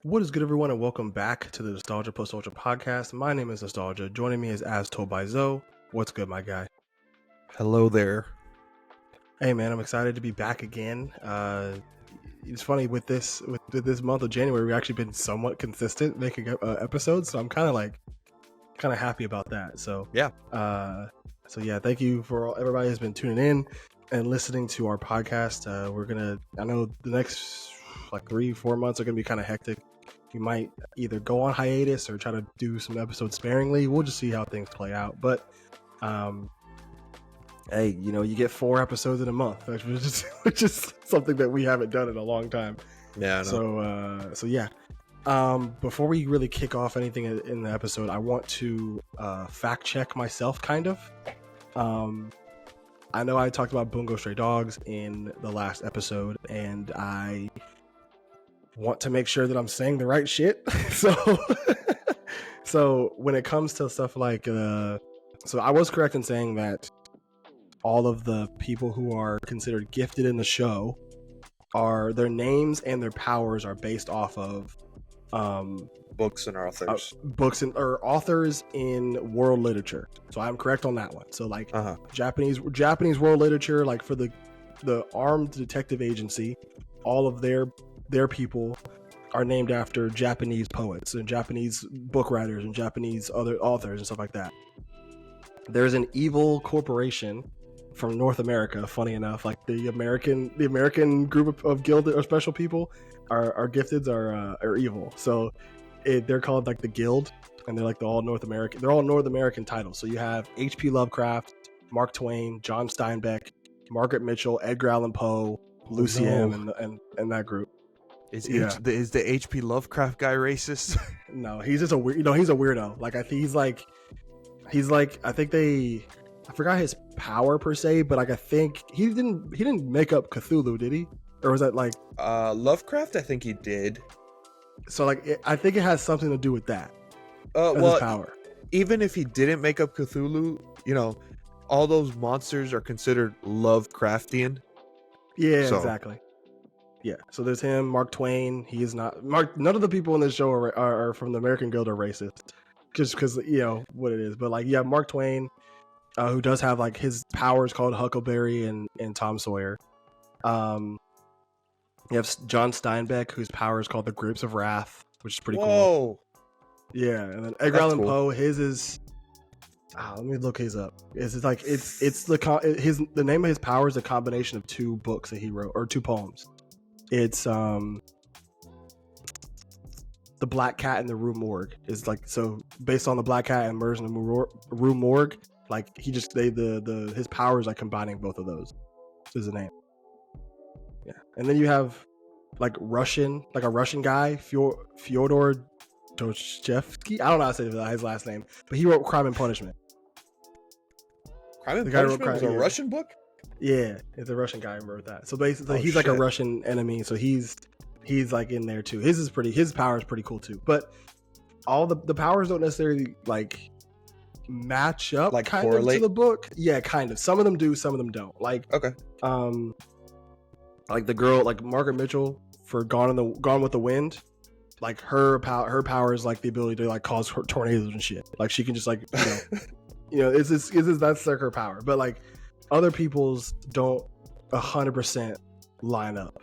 What is good, everyone, and welcome back to the Nostalgia Post Ultra podcast. My name is Nostalgia. Joining me is As Told by Zoe. What's good, my guy? Hello there. Hey, man, I'm excited to be back again. It's funny with this month of January, we've actually been somewhat consistent making episodes, so I'm kind of happy about that. So yeah, thank you for everybody who's been tuning in and listening to our podcast. I know the next like 3-4 months are gonna be kind of hectic. We might either go on hiatus or try to do some episodes sparingly. We'll just see how things play out. But, hey, you get 4 episodes in a month, which is something that we haven't done in a long time. Yeah. I know. So yeah. Before we really kick off anything in the episode, I want to fact check myself, kind of. I know I talked about Bungo Stray Dogs in the last episode, and I want to make sure that I'm saying the right shit. So when it comes to stuff like so I was correct in saying that all of the people who are considered gifted in the show are their names and their powers are based off of Books and authors. Or authors in world literature. So I'm correct on that one. So like Japanese world literature, like for the Armed Detective Agency, all of their people are named after Japanese poets and Japanese book writers and Japanese other authors and stuff like that. There's an evil corporation from North America, funny enough, like the American group of gilded or special people are gifteds are evil. So they're called like the Guild, and they're like all North American titles. So you have H.P. Lovecraft, Mark Twain, John Steinbeck, Margaret Mitchell, Edgar Allan Poe, Lucy M, and that group. Is the H.P. Lovecraft guy racist? No, he's just he's a weirdo. Like I forgot his power per se, but like I think he didn't make up Cthulhu, did he? Or was that like Lovecraft? I think he did. So like I think it has something to do with that. His power. Even if he didn't make up Cthulhu, all those monsters are considered Lovecraftian. Yeah, exactly. Yeah, so there's him, Mark Twain. He is not Mark. None of the people in this show are from the American Guild are racist, just because what it is. But like, yeah, Mark Twain, who does have like his powers called Huckleberry and Tom Sawyer. You have John Steinbeck, whose power is called the Grapes of Wrath, which is pretty cool. Yeah, and then Edgar Allan Poe, his is. Let me look his up. The name of his power is a combination of 2 books that he wrote, or 2 poems. It's The Black Cat and the Rue Morgue. Is like, so based on the Black Cat and Murders in the Rue Morgue, like his powers like combining both of those is the name. Yeah, and then you have like a Russian guy, Fyodor Dostoevsky. I don't know how to say his last name, but he wrote Crime and Punishment. Crime and Punishment was a Russian book? Yeah, it's a Russian guy who wrote that. So basically, he's like a Russian enemy. So he's like in there too. His power is pretty cool too. But all the powers don't necessarily like match up, like kind correlate of to the book. Yeah, kind of. Some of them do, some of them don't. Like okay, like the girl, like Margaret Mitchell for Gone with the Wind. Like her power is like the ability to like cause tornadoes and shit. Like she can just like that's like her power. But like other people's don't 100% line up.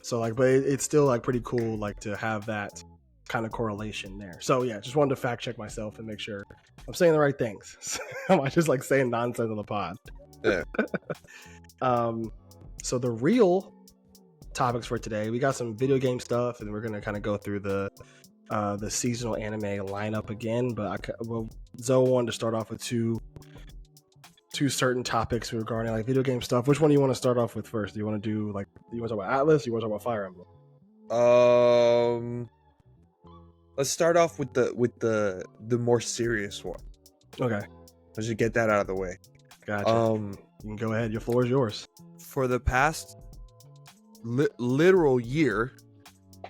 So like, but it's still like pretty cool like to have that kind of correlation there. So yeah, just wanted to fact check myself and make sure I'm saying the right things. I'm not just like saying nonsense on the pod. Yeah. So the real topics for today, we got some video game stuff, and we're gonna kind of go through the seasonal anime lineup again. But Zoe wanted to start off with two certain topics regarding like video game stuff. Which one do you want to start off with first? Do you want to talk about Atlas? Or you want to talk about Fire Emblem? Let's start off with the more serious one. Okay. Let's just get that out of the way. Gotcha. You can go ahead. Your floor is yours. For the past literal year,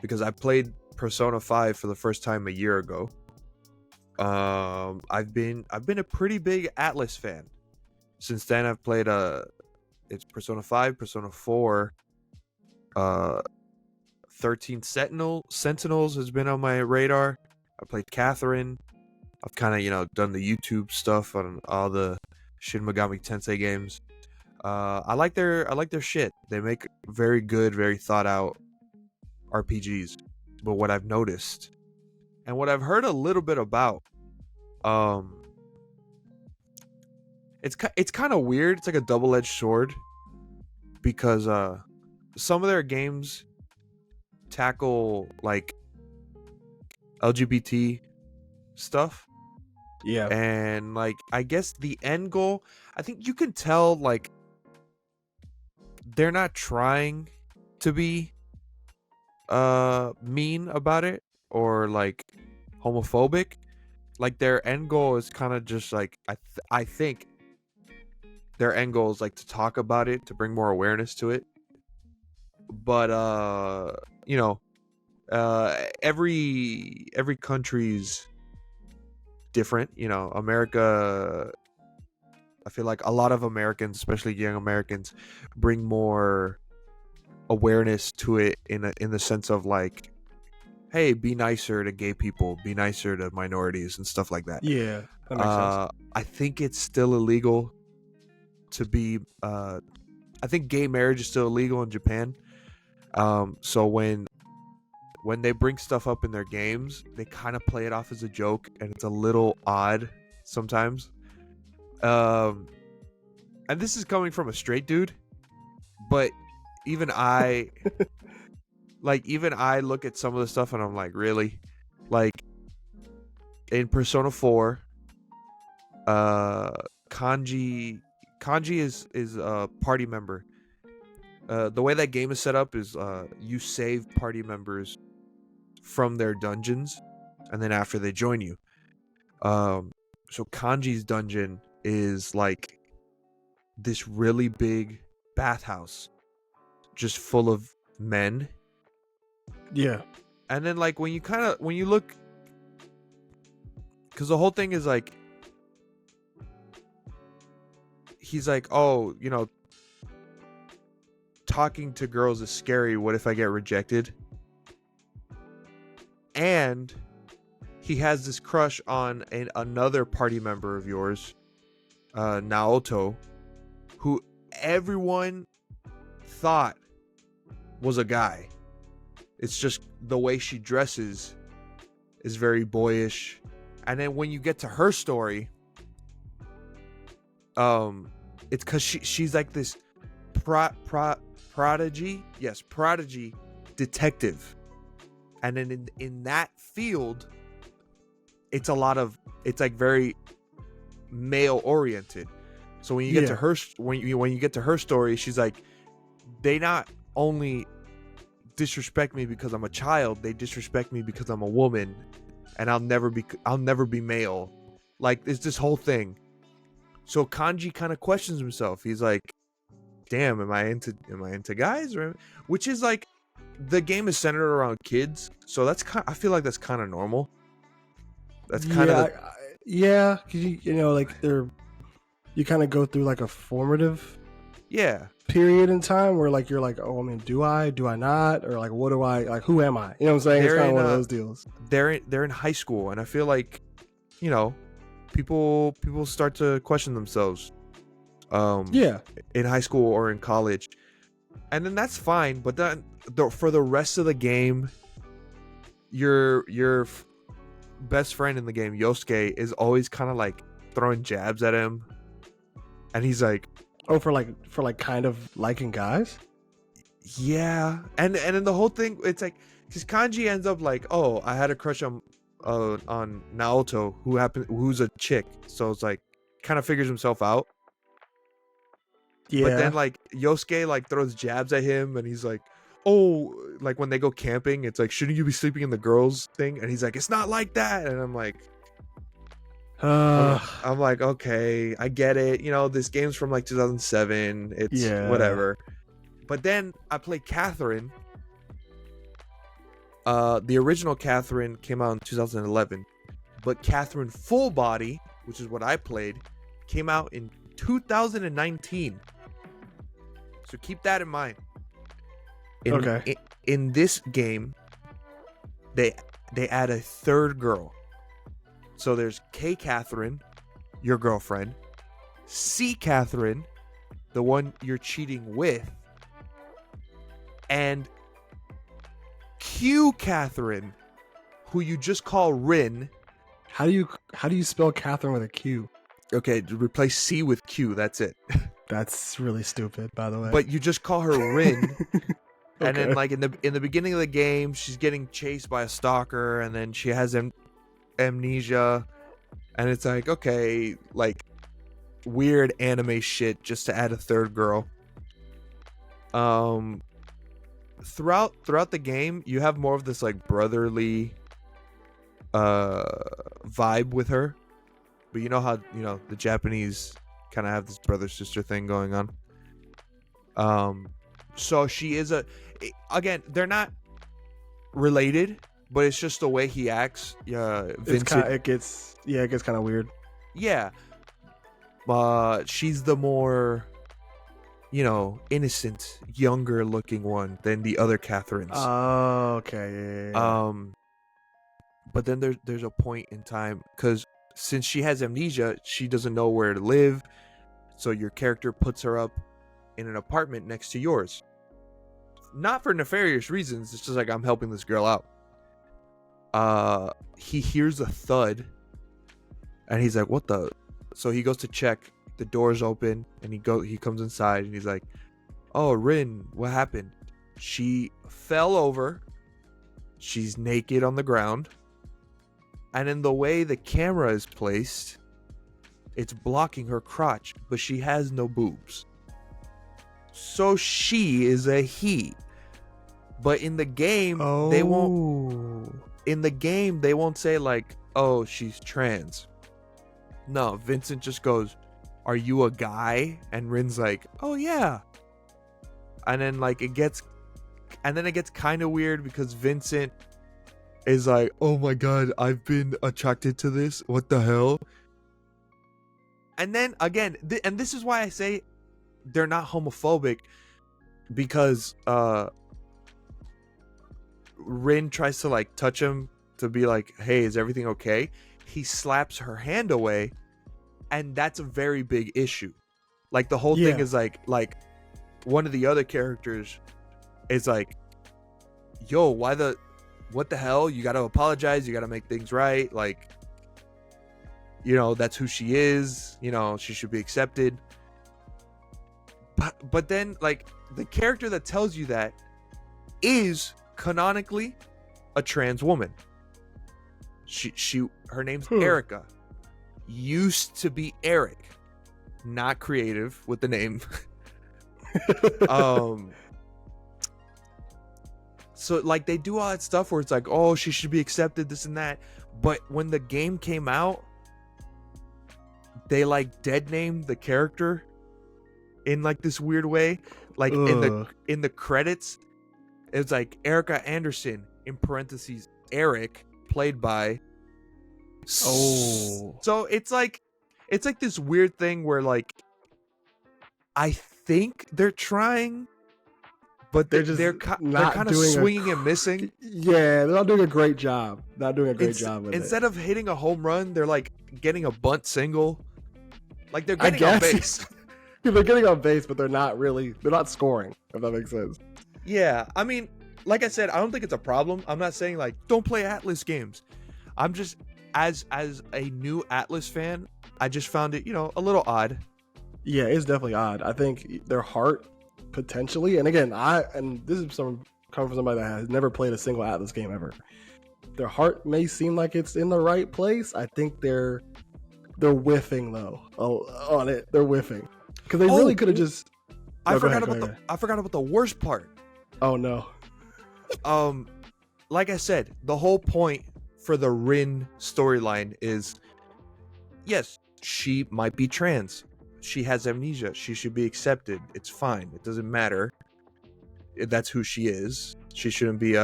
because I played Persona 5 for the first time a year ago. I've been a pretty big Atlas fan. Since then, I've played it's Persona 5, Persona 4, Uh, 13 Sentinels has been on my radar. I played Catherine. I've kind of, done the YouTube stuff on all the Shin Megami Tensei games. I like their shit. They make very good, very thought out RPGs. But what I've noticed and what I've heard a little bit about, it's kind of weird. It's like a double-edged sword because some of their games tackle like LGBT stuff. Yeah. And like I guess the end goal, I think you can tell like they're not trying to be mean about it or like homophobic. Like their end goal is kind of just like I think their end goal is like to talk about it, to bring more awareness to it. But every country's different. America, I feel like a lot of Americans, especially young Americans, bring more awareness to it in the sense of like, hey, be nicer to gay people, be nicer to minorities and stuff like that. Yeah, that makes sense. I think it's still illegal to be I think gay marriage is still illegal in Japan. So when they bring stuff up in their games, they kind of play it off as a joke, and it's a little odd sometimes. And this is coming from a straight dude, but even I look at some of the stuff and I'm like, really? Like in Persona 4, Kanji is a party member. The way that game is set up is you save party members from their dungeons, and then after they join you. So Kanji's dungeon is like this really big bathhouse, just full of men. Yeah. And then like when you look, because the whole thing is like, he's like, oh, talking to girls is scary. What if I get rejected? And he has this crush on another party member of yours, Naoto, who everyone thought was a guy. It's just the way she dresses is very boyish. And then when you get to her story, it's because she's like this prodigy detective. And then in that field, it's like very male oriented. So when you get to her, when you get to her story, she's like, they not only disrespect me because I'm a child, they disrespect me because I'm a woman, and I'll never be male. Like, it's this whole thing. So Kanji kind of questions himself. He's like, damn, am I into guys? Which is like, the game is centered around kids, so I feel like that's kind of normal. That's kind of because like you kind of go through like a formative period in time where like you're like, oh, I mean, do I not, or like what do I like, who am I? You know what I'm saying? It's kind of one of those deals. They're in high school, and I feel like people start to question themselves in high school or in college, and then that's fine. But then for the rest of the game, your best friend in the game, Yosuke, is always kind of like throwing jabs at him, and he's like, oh, for like kind of liking guys. Yeah, and then the whole thing, it's like, because Kanji ends up like, oh, I had a crush on Naoto, who's a chick, so it's like kind of figures himself out. Yeah. But then like Yosuke like throws jabs at him, and he's like, oh, like when they go camping, it's like, shouldn't you be sleeping in the girls thing? And he's like, it's not like that. And I'm like, okay, I get it. This game's from like 2007. It's whatever. But then I played Catherine. The original Catherine came out in 2011, but Catherine Full Body, which is what I played, came out in 2019. So keep that in mind. In this game, they add a third girl. So there's K. Catherine, your girlfriend, C. Catherine, the one you're cheating with, and Q. Catherine, who you just call Rin. How do you spell Catherine with a Q? Okay, replace C with Q. That's it. That's really stupid, by the way. But you just call her Rin. Okay. And then, like, in the beginning of the game, she's getting chased by a stalker, and then she has amnesia, and it's like, okay, like, weird anime shit just to add a third girl. Throughout the game, you have more of this, like, brotherly vibe with her, but you know how, you know, the Japanese kind of have this brother sister thing going on. So she is again, they're not related, but it's just the way he acts. Vincent, it gets kind of weird. Yeah, she's the more, you know, innocent, younger looking one than the other Catherines. Oh, okay. Yeah. But then there's a point in time, because since she has amnesia, she doesn't know where to live, so your character puts her up in an apartment next to yours. Not for nefarious reasons, it's just like, I'm helping this girl out. He hears a thud, and he's like, what the? So he goes to check, the door's open, and he comes inside, and he's like, oh, Rin, what happened? She fell over, she's naked on the ground, and in the way the camera is placed, it's blocking her crotch, but she has no boobs. So she is a he. But in the game, they won't. In the game, they won't say like, "Oh, she's trans." No, Vincent just goes, "Are you a guy?" And Rin's like, "Oh yeah." And then it gets kind of weird, because Vincent is like, "Oh my god, I've been attracted to this. What the hell?" And then again, and this is why I say they're not homophobic, because Rin tries to like touch him to be like, hey, is everything okay? He slaps her hand away, and that's a very big issue. Like, the whole thing is like one of the other characters is like, yo, what the hell? You gotta apologize, you gotta make things right, like, you know, that's who she is, you know, she should be accepted. But then, like, the character that tells you that is canonically a trans woman. Her name's Erica. Used to be Eric. Not creative with the name. So like, they do all that stuff where it's like, oh, she should be accepted, this and that. But when the game came out, they like dead named the character in like this weird way. Like, in the credits, it's like Erica Anderson, in parentheses, Eric, played by. So it's like this weird thing where, like, I think they're trying, but they're kind of swinging and missing. Yeah, they're not doing a great job. Job with it. Instead of hitting a home run, they're like getting a bunt single. Like, they're getting on base. They're getting on base, but they're not scoring, if that makes sense. Yeah, I mean, like I said, I don't think it's a problem. I'm not saying like, don't play Atlas games. I'm just, as a new Atlas fan, I just found it, you know, a little odd. Yeah, it's definitely odd. I think their heart potentially, and again, this is coming from somebody that has never played a single Atlas game ever. Their heart may seem like it's in the right place. I think they're whiffing though on it. They're whiffing, because they really could have just. I forgot about the worst part. Oh no. Like I said, the whole point for the Rin storyline is, yes, she might be trans. She has amnesia. She should be accepted. It's fine. It doesn't matter. That's who she is. She shouldn't be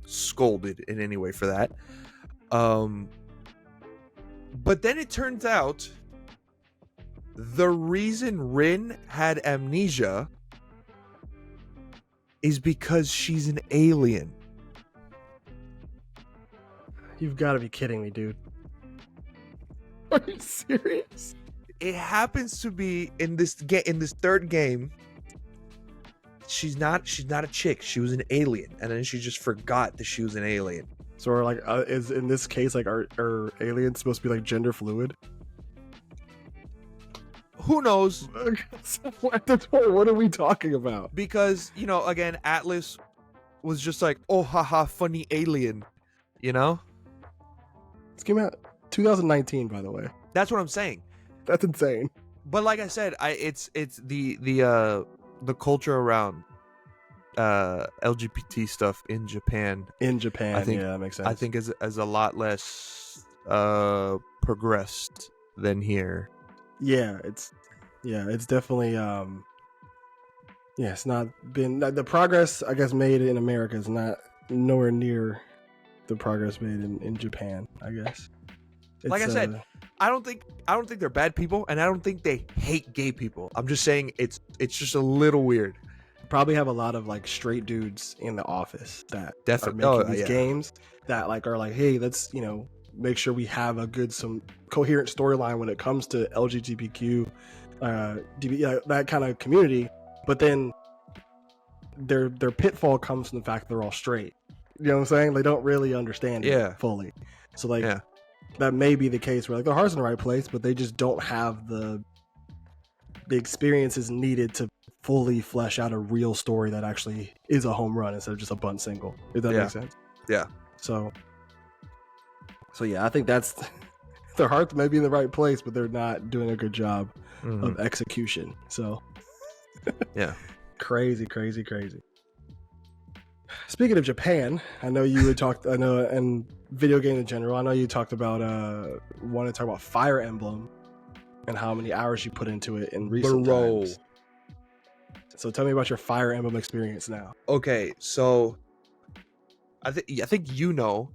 scolded in any way for that. But then it turns out the reason Rin had amnesia is because she's an alien. You've got to be kidding me, dude. Are you serious? It happens to be in this third game. She's not a chick. She was an alien, and then she just forgot that she was an alien. So, are like, is in this case like are aliens supposed to be like gender fluid? Who knows? What are we talking about? Because, you know, again, Atlas was just like, oh, haha, funny alien. You know? This came out 2019, by the way. That's what I'm saying. That's insane. But like I said, it's the culture around LGBT stuff in Japan. In Japan, I think, yeah, that makes sense. I think is a lot less progressed than here. Yeah, it's definitely it's not been the progress I guess made in America is not nowhere near the progress made in Japan, I guess. Like I said, I don't think they're bad people, and I don't think they hate gay people. I'm just saying it's just a little weird. Probably have a lot of like straight dudes in the office that definitely are making these games that like are like, hey, let's make sure we have some coherent storyline when it comes to LGBTQ, that kind of community. But then their pitfall comes from the fact that they're all straight. You know what I'm saying? They don't really understand it fully. So like that may be the case where like their heart's in the right place, but they just don't have the experiences needed to fully flesh out a real story that actually is a home run instead of just a bunt single. If that makes sense. Yeah. So yeah, I think that's their hearts may be in the right place, but they're not doing a good job of execution. So yeah. Crazy. Speaking of Japan, I know you had talked, and video game in general, I know you talked about wanting to talk about Fire Emblem and how many hours you put into it in recent times. So tell me about your Fire Emblem experience now. Okay, so I think you know,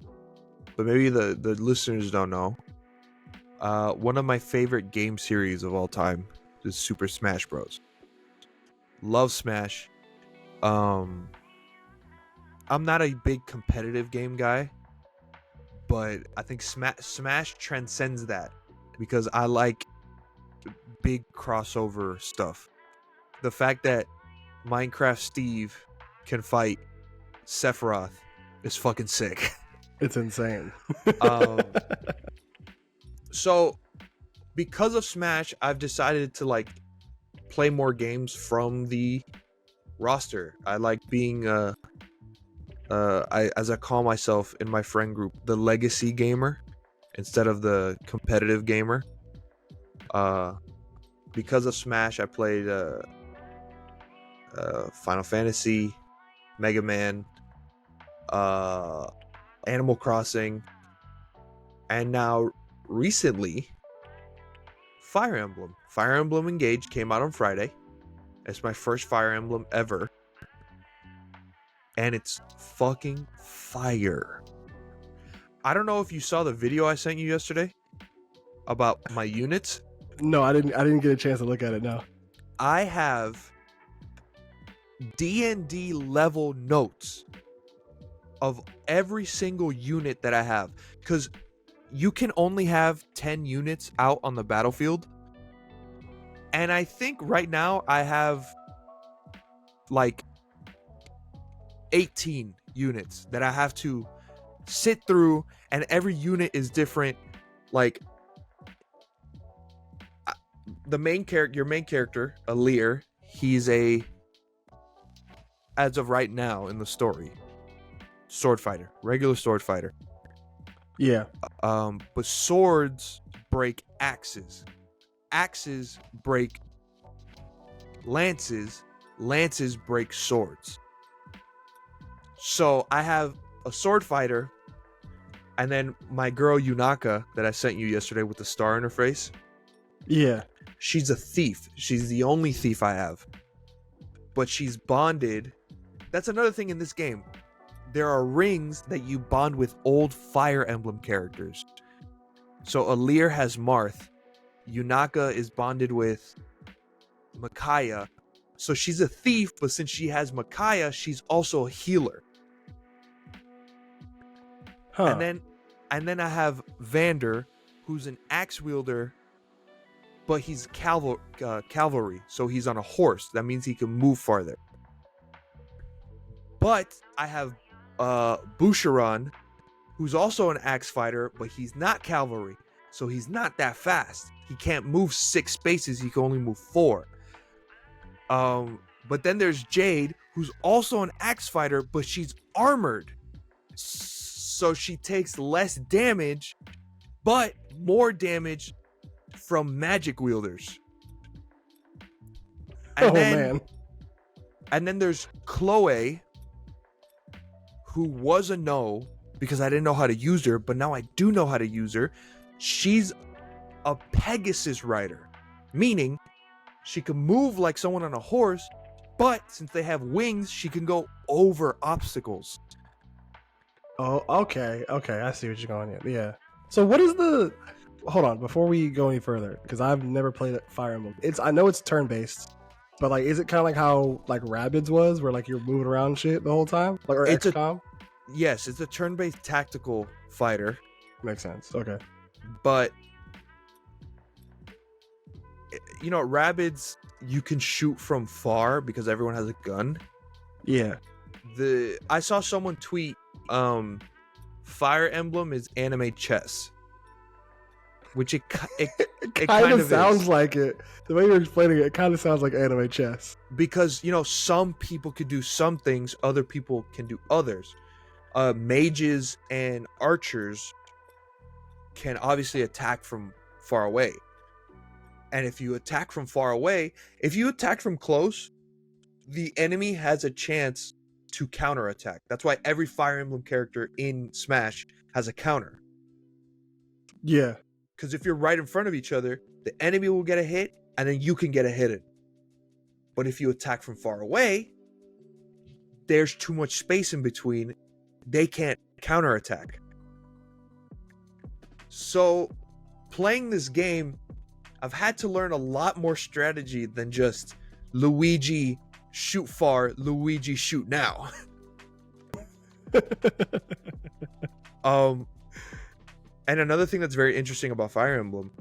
but maybe the listeners don't know. One of my favorite game series of all time is Super Smash Bros. Love Smash. I'm not a big competitive game guy, but I think Smash transcends that because I like big crossover stuff. The fact that Minecraft Steve can fight Sephiroth is fucking sick. It's insane. So because of Smash, I've decided to like play more games from the roster. I like being as I call myself in my friend group, the legacy gamer instead of the competitive gamer. Because of Smash, I played Final Fantasy, Mega Man, Animal Crossing, and now recently Fire Emblem. Fire Emblem Engage came out on Friday. It's my first Fire Emblem ever. And it's fucking fire. I don't know if you saw the video I sent you yesterday about my units. No, I didn't get a chance to look at it, no. I have D&D level notes of every single unit that I have, because you can only have 10 units out on the battlefield, and I think right now I have like 18 units that I have to sit through, and every unit is different. Like your main character, Alir, he's as of right now in the story, sword fighter, regular sword fighter. Yeah. But swords break axes. Axes break lances. Lances break swords. So I have a sword fighter, and then my girl Yunaka that I sent you yesterday with the star in her face. Yeah. She's a thief. She's the only thief I have. But she's bonded. That's another thing in this game. There are rings that you bond with old Fire Emblem characters. So Alir has Marth. Yunaka is bonded with Micaiah. So she's a thief, but since she has Micaiah, she's also a healer. Huh. And then I have Vander, who's an axe wielder, but he's cavalry, so he's on a horse. That means he can move farther. But I have Boucheron, who's also an axe fighter, but he's not cavalry, so he's not that fast. He can't move 6 spaces, he can only move 4. But then there's Jade, who's also an axe fighter, but she's armored. So she takes less damage, but more damage from magic wielders. And man. And then there's Chloe, who was a no, because I didn't know how to use her, but now I do know how to use her. She's a Pegasus rider, meaning she can move like someone on a horse, but since they have wings, she can go over obstacles. Oh, okay. I see what you're going at. Yeah. So what is the... Hold on, before we go any further, because I've never played Fire Emblem. I know it's turn-based, but like, is it kind of like how like Rabbids was, where like you're moving around shit the whole time? Like, or XCOM? Yes, it's a turn-based tactical fighter. Makes sense. Okay. But you know, Rabbids, you can shoot from far because everyone has a gun. Yeah. I saw someone tweet, Fire Emblem is anime chess, which it kind of sounds is. like it. The way you're explaining it kind of sounds like anime chess. Because, you know, some people could do some things, other people can do others. Mages and archers can obviously attack from far away. And if you attack from far away, if you attack from close, the enemy has a chance to counterattack. That's why every Fire Emblem character in Smash has a counter. Yeah. Because if you're right in front of each other, the enemy will get a hit, and then you can get a hit in. But if you attack from far away, there's too much space in between. They can't counterattack. So, playing this game, I've had to learn a lot more strategy than just Luigi shoot far, Luigi shoot now. And another thing that's very interesting about Fire Emblem,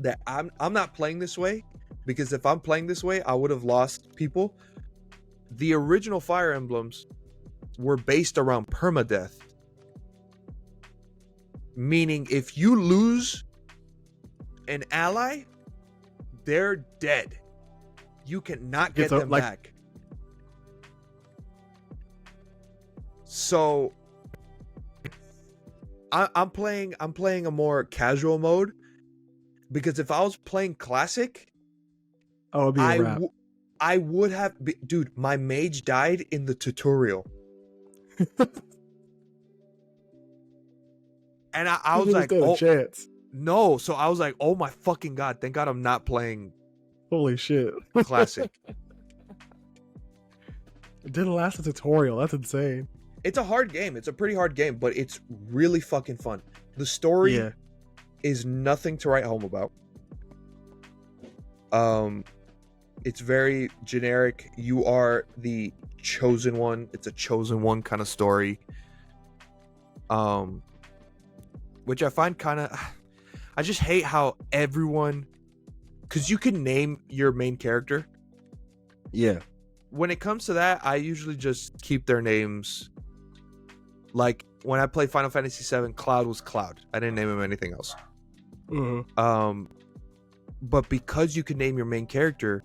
that I'm not playing this way, because if I'm playing this way, I would have lost people. The original Fire Emblems were based around permadeath. Meaning if you lose an ally, they're dead. You cannot get them back. So I'm playing a more casual mode, because if I was playing classic, it'd be a wrap. I would have dude, my mage died in the tutorial. And I was like, oh, chance. No. So I was like, oh my fucking God, thank God I'm not playing. Holy shit. Classic. It didn't last a tutorial. That's insane. It's a hard game. It's a pretty hard game, but it's really fucking fun. The story is nothing to write home about. It's very generic. You are the chosen one. It's a chosen one kind of story. Which I find kind of... I just hate how everyone... Because you can name your main character. Yeah. When it comes to that, I usually just keep their names. Like, when I played Final Fantasy VII, Cloud was Cloud. I didn't name him anything else. Mm-hmm. But because you can name your main character,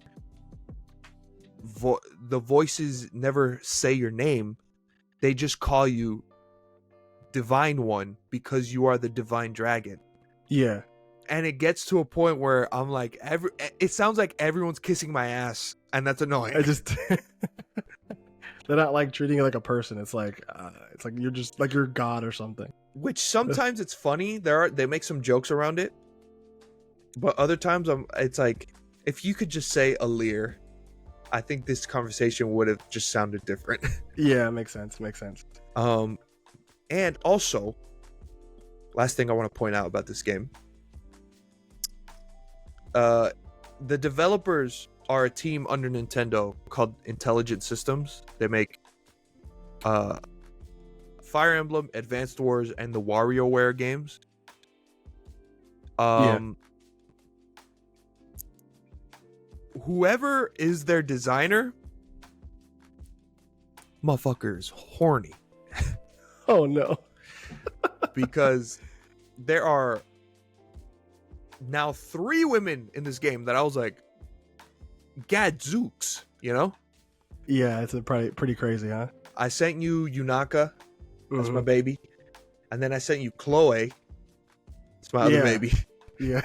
the voices never say your name. They just call you Divine One because you are the Divine Dragon. Yeah. And it gets to a point where I'm like, it sounds like everyone's kissing my ass, and that's annoying. I just they're not like treating you like a person. It's like you're just like you're God or something. Which sometimes it's funny. They make some jokes around it, but other times it's like, if you could just say Alir, I think this conversation would have just sounded different. Yeah, makes sense. And also, last thing I want to point out about this game, the developers are a team under Nintendo called Intelligent Systems. They make Fire Emblem, Advanced Wars, and the WarioWare games. Whoever is their designer, motherfucker is horny. Oh no. Because there are now 3 women in this game that I was like, gadzooks, you know? Yeah, it's pretty crazy, huh? I sent you Yunaka, that's my baby. And then I sent you Chloe, it's my other baby. Yeah.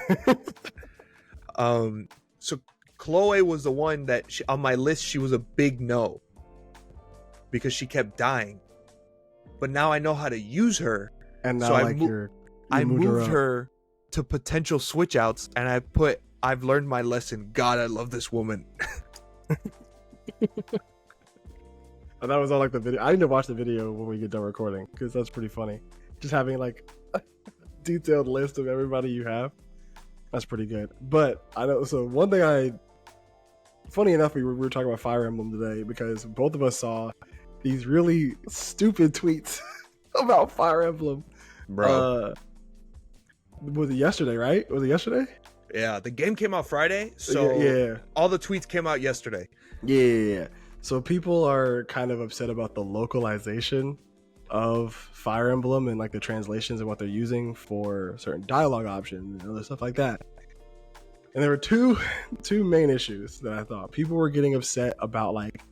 So Chloe was the one that on my list, she was a big no. Because she kept dying. But now I know how to use her. And now so I moved her to potential switch outs, and I've learned my lesson. God, I love this woman. And that was all like the video. I need to watch the video when we get done recording because that's pretty funny. Just having like a detailed list of everybody you have. That's pretty good. But I know. So one thing funny enough, we were talking about Fire Emblem today because both of us saw these really stupid tweets about Fire Emblem. Bro. Was it yesterday, right? Was it yesterday? Yeah, the game came out Friday, so all the tweets came out yesterday. Yeah. So people are kind of upset about the localization of Fire Emblem and like the translations and what they're using for certain dialogue options and other stuff like that. And there were two main issues that I thought. People were getting upset about like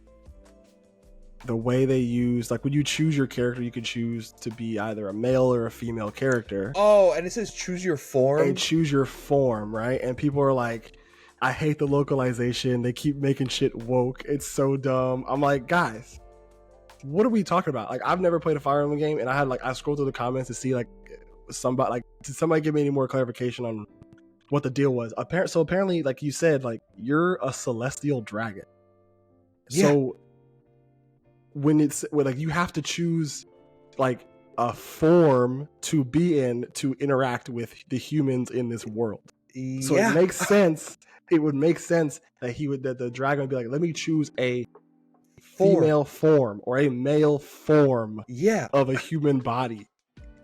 the way they use, like when you choose your character, you can choose to be either a male or a female character. Oh, and it says choose your form. And choose your form, right? And people are like, I hate the localization. They keep making shit woke. It's so dumb. I'm like, guys, what are we talking about? Like, I've never played a Fire Emblem game, and I scrolled through the comments to see like did somebody give me any more clarification on what the deal was? Apparently, like you said, like you're a celestial dragon. Yeah. So when like you have to choose like a form to be in to interact with the humans in this world. So it makes sense. It would make sense that the dragon would be like, let me choose a female form or a male form of a human body.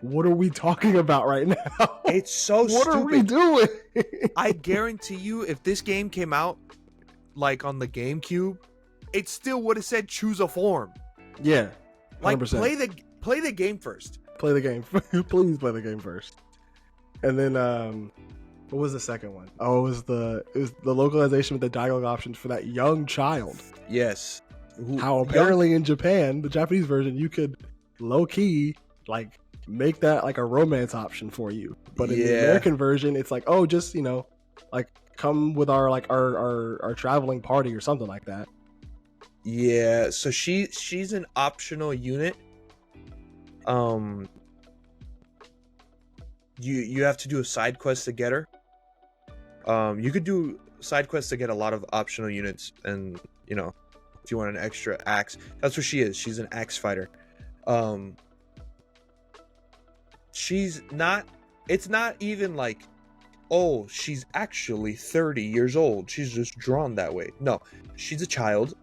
What are we talking about right now? It's so stupid. What are we doing? I guarantee you, if this game came out like on the GameCube, it still would have said choose a form. Yeah. 100%. Like play the game first. Play the game. Please play the game first. And then what was the second one? Oh, it was the localization with the dialogue options for that young child. Yes. How apparently in Japan, the Japanese version, you could low key like make that like a romance option for you. But in the American version, it's like, oh, just, you know, like come with our traveling party or something like that. Yeah, so she's an optional unit. You have to do a side quest to get her. You could do side quests to get a lot of optional units, and you know, if you want an extra axe, that's what she is. She's an axe fighter. She's not. It's not even like, oh, she's actually 30 years old. She's just drawn that way. No, she's a child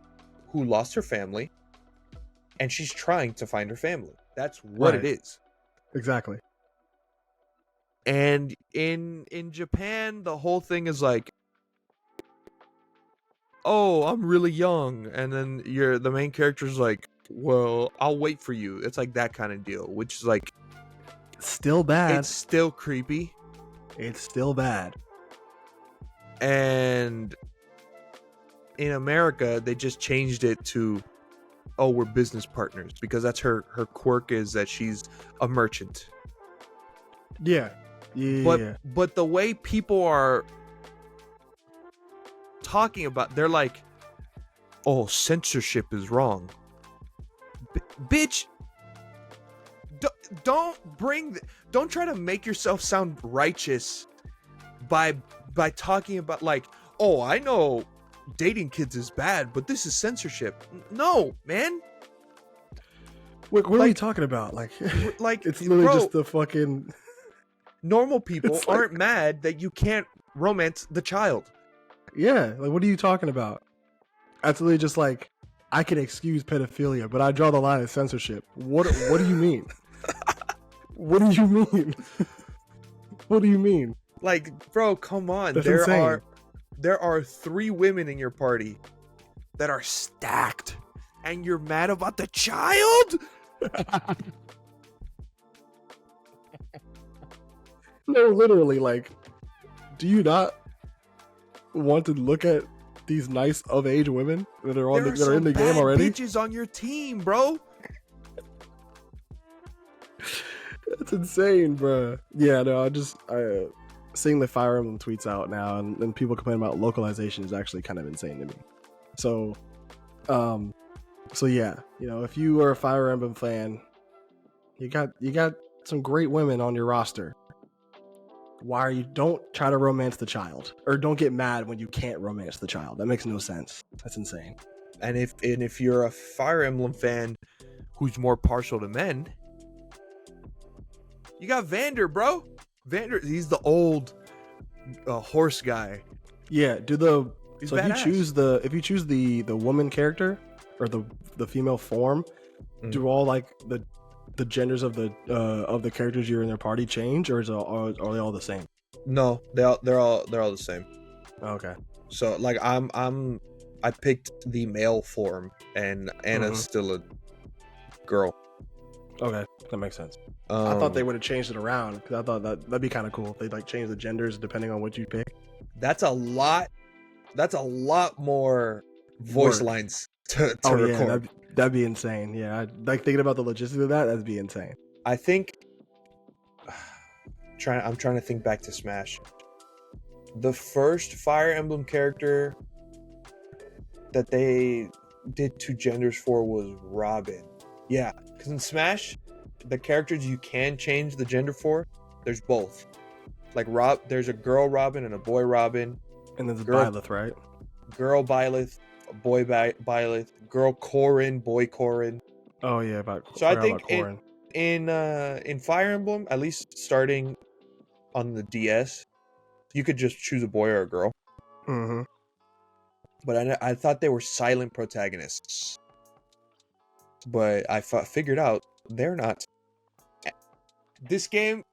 who lost her family, and she's trying to find her family. That's what it is. Exactly. And in Japan, the whole thing is like, oh, I'm really young, and then the main character's like, well, I'll wait for you. It's like that kind of deal, which is like still bad. It's still creepy. It's still bad. And in America, they just changed it to, oh, we're business partners, because that's her quirk, is that she's a merchant. Yeah. But the way people are talking about, they're like, oh, censorship is wrong. Bitch, don't try to make yourself sound righteous by talking about like, oh, I know dating kids is bad, but this is censorship. No, man. What are you talking about? Like it's literally just the fucking normal people aren't mad that you can't romance the child. Yeah, like what are you talking about? That's literally just like I can excuse pedophilia, but I draw the line at censorship. What do you mean? What do you mean? What do you mean? Like, bro, come on. That's insane. There are 3 women in your party that are stacked, and you're mad about the child? No, literally, like, do you not want to look at these nice of age women that are that are in the game already? Bitches on your team, bro. That's insane, bro. Yeah, no, I seeing the Fire Emblem tweets out now and people complaining about localization is actually kind of insane to me. So yeah, you know, if you are a Fire Emblem fan, you got some great women on your roster. Don't try to romance the child, or don't get mad when you can't romance the child. That makes no sense. That's insane. And if you're a Fire Emblem fan who's more partial to men, you got Vander, bro. Vander, he's the old horse guy. Yeah, if you choose the woman character or the female form, do all like the genders of the characters you're in their party change, or are they all the same? No, they're all the same. Okay. So like I picked the male form, and Anna's still a girl. Okay, that makes sense. I thought they would have changed it around, because I thought that'd be kind of cool if they like change the genders depending on what you pick. That's a lot more voice lines to record. Yeah, that'd be insane. Yeah, like thinking about the logistics of that'd be insane. I think I'm trying to think back to Smash. The first Fire Emblem character that they did 2 genders for was Robin. Yeah, because in Smash, the characters you can change the gender for, there's both. Like there's a girl Robin and a boy Robin. And then the Byleth, right? Girl Byleth, boy Byleth, girl Corrin, boy Corrin. Oh yeah, so I think in Fire Emblem, at least starting on the DS, you could just choose a boy or a girl. Mm-hmm. But I thought they were silent protagonists. But I figured out they're not. This game,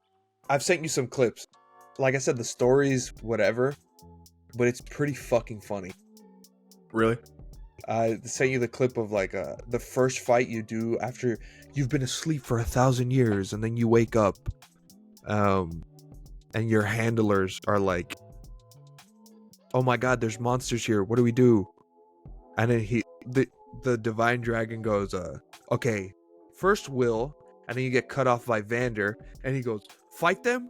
I've sent you some clips. Like I said, the story's whatever, but it's pretty fucking funny. Really? I sent you the clip of like the first fight you do after you've been asleep for 1,000 years, and then you wake up, and your handlers are like, "Oh my god, there's monsters here. What do we do?" And then the divine dragon goes, "Okay, first Will," and then you get cut off by Vander, and he goes, "Fight them?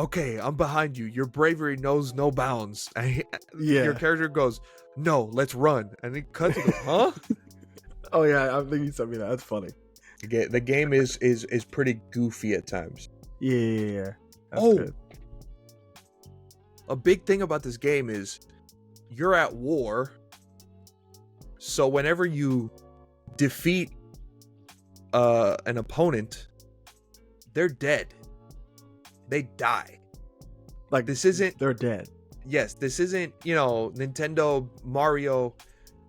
Okay, I'm behind you. Your bravery knows no bounds." And your character goes, "No, let's run." And he cuts and goes, "Huh?" Oh yeah, I think you sent me that. That's funny. The game is pretty goofy at times. Yeah. That's good. A big thing about this game is you're at war. So whenever you defeat an opponent, they're dead. They die. Like, this isn't... They're dead. Yes, this isn't, Nintendo, Mario,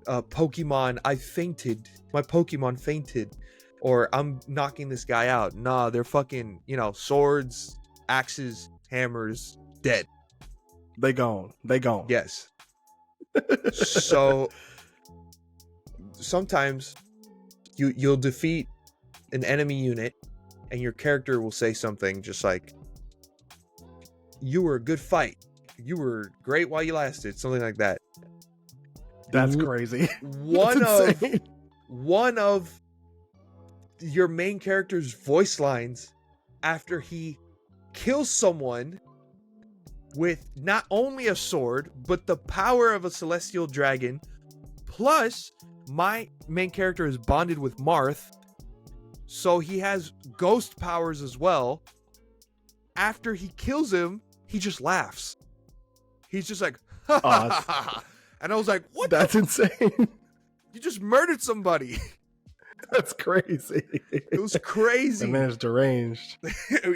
Pokemon, I fainted. My Pokemon fainted. Or I'm knocking this guy out. Nah, they're fucking, swords, axes, hammers, dead. They gone. Yes. So sometimes you'll defeat an enemy unit and your character will say something just like, "You were a good fight. You were great while you lasted," something like that. That's crazy. One of your main character's voice lines after he kills someone with not only a sword, but the power of a celestial dragon, plus my main character is bonded with Marth, so he has ghost powers as well. After he kills him, he just laughs. He's just like, ha ha ha. And I was like, what? That's insane. You just murdered somebody. That's crazy. It was crazy. The man is deranged.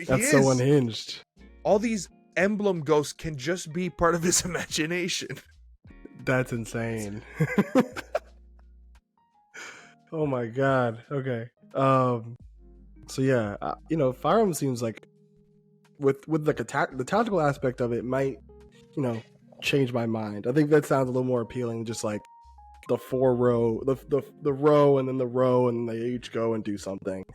That's so unhinged. All these emblem ghosts can just be part of his imagination. That's insane. Oh my god. Okay. So yeah, Fire Emblem seems like with like the tactical aspect of it might, change my mind. I think that sounds a little more appealing, just like the row, the row and then the row, and they each go and do something.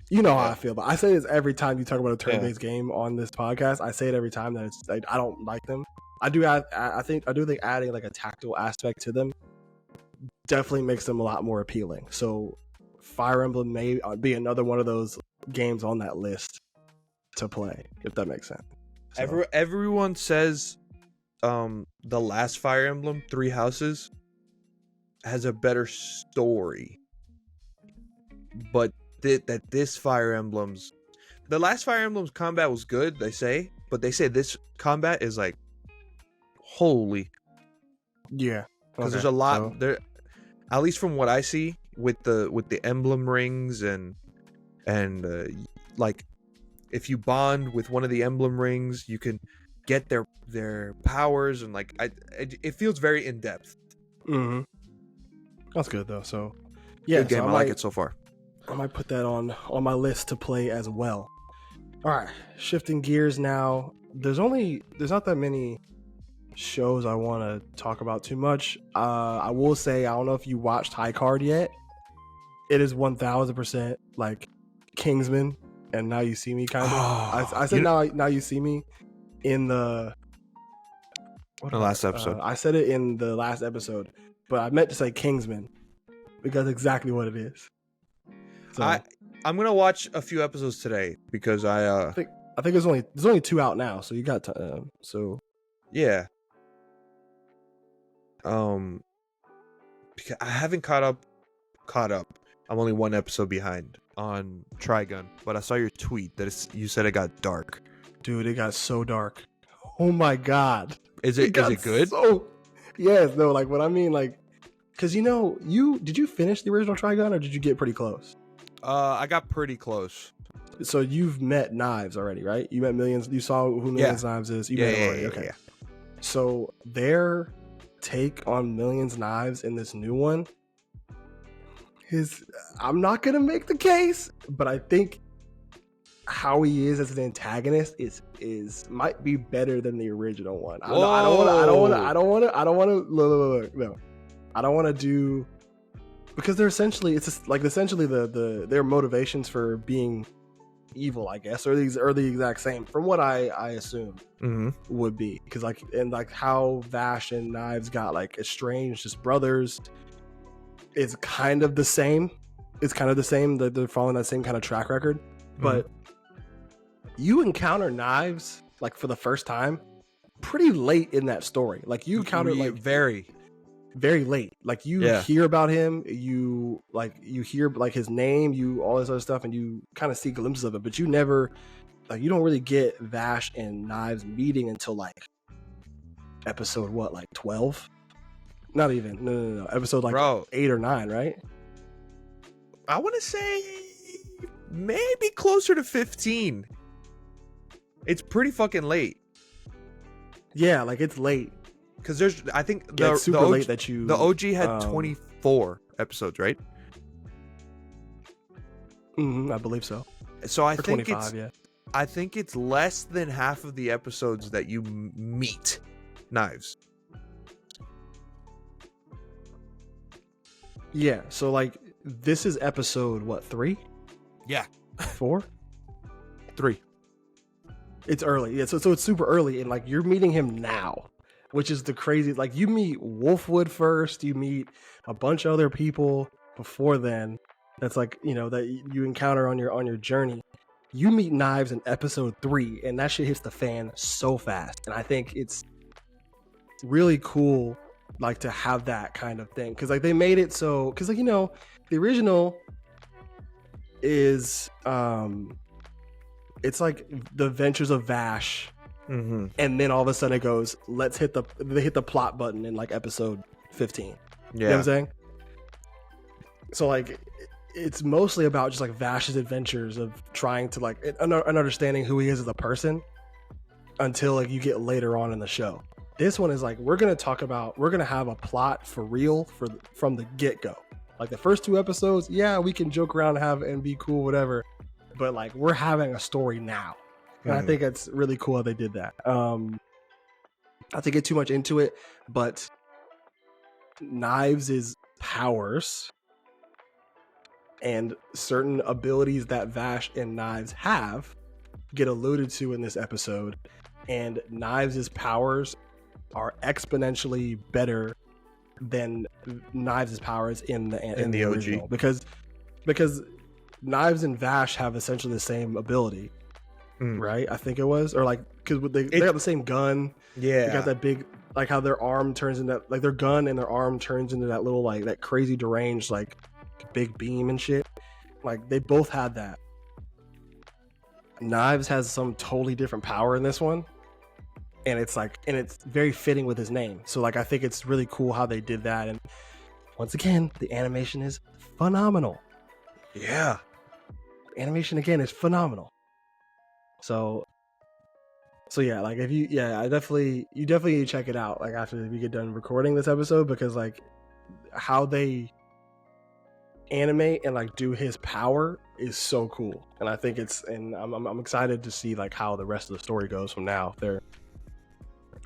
You know how I feel, but I say this every time you talk about a turn-based game on this podcast. I say it every time that it's like, I don't like them. I do think adding like a tactical aspect to them definitely makes them a lot more appealing. So Fire Emblem may be another one of those games on that list to play, if that makes sense. So. Everyone says the last Fire Emblem, Three Houses, has a better story, but that this Fire Emblem's, the last Fire Emblem's combat was good, they say, but they say this combat is like holy. Yeah, because there's a lot there, at least from what I see with the emblem rings and like if you bond with one of the emblem rings, you can get their powers, and like it feels very in depth. Mm-hmm. That's good though. So yeah, good game. I like it so far. I might put that on my list to play as well. All right, shifting gears now. There's not that many shows I want to talk about too much. I will say, I don't know if you watched High Card yet. It is 1000% like Kingsman and Now You See Me kind of. I said Now You See Me in the last episode. I said it in the last episode, but I meant to say Kingsman because that's exactly what it is. So, I'm gonna watch a few episodes today because I think there's only 2 out now, so you got time. So yeah. Because I haven't caught up. I'm only 1 episode behind on Trigun, but I saw your tweet that you said it got dark. Dude, it got so dark. Oh my god. Is it good? Yes, no, like what I mean, like, because did you finish the original Trigun or did you get pretty close? I got pretty close. So you've met Knives already, right? You met Millions. You saw who Millions Knives is. You met him already. Okay. Yeah. So their take on Millions Knives in this new one is, I'm not gonna make the case, but I think how he is as an antagonist is might be better than the original one. I don't want to do, because they're essentially, it's just like essentially their motivations for being evil, I guess, are the exact same from what I assume would be, because like how Vash and Knives got like estranged as brothers is kind of the same. It's kind of the same, that they're following that same kind of track record, but you encounter Knives like for the first time pretty late in that story. Like you encounter like very late. Like you hear about him, you hear like his name, all this other stuff, and you kind of see glimpses of it, but you never, like, you don't really get Vash and Knives meeting until like episode 12? Not even. No. Episode 8 or 9, right? I want to say maybe closer to 15. It's pretty fucking late. Yeah, like it's late. Because I think it's super late that the OG had 24 episodes, right? I believe so. So I think 25, yeah. I think it's less than half of the episodes that you meet Knives. Yeah, so like this is episode 3? Yeah. 4? 3. It's early. Yeah, so it's super early, and like you're meeting him now, which is the crazy. Like you meet Wolfwood first, you meet a bunch of other people before then. That's like, that you encounter on your journey. You meet Knives in episode 3, and that shit hits the fan so fast. And I think it's really cool, like, to have that kind of thing, because like they made it so, because like the original is it's like the adventures of Vash, and then all of a sudden it goes, they hit the plot button in like episode 15. Yeah. You know what I'm saying? So like it's mostly about just like Vash's adventures of trying to like an understanding who he is as a person, until like you get later on in the show. This one is like, we're going to have a plot for real from the get-go. Like the first 2 episodes, yeah, we can joke around and be cool, whatever. But like, we're having a story now. And I think it's really cool how they did that. Not to get too much into it, but Knives' powers and certain abilities that Vash and Knives have get alluded to in this episode. And Knives' powers are exponentially better than Knives' powers in the original. Because Knives and Vash have essentially the same ability. Right? I think it was. Or like, because they got the same gun. Yeah. They got that big, like how their arm turns into, like their gun and their arm turns into that little, like that crazy deranged, like big beam and shit. Like they both had that. Knives has some totally different power in this one. And it's very fitting with his name. So like, I think it's really cool how they did that. And once again, the animation is phenomenal. Yeah. Animation again is phenomenal. So yeah, like you definitely need to check it out, like after we get done recording this episode, because like how they animate and like do his power is so cool. And I think I'm excited to see like how the rest of the story goes from now. They're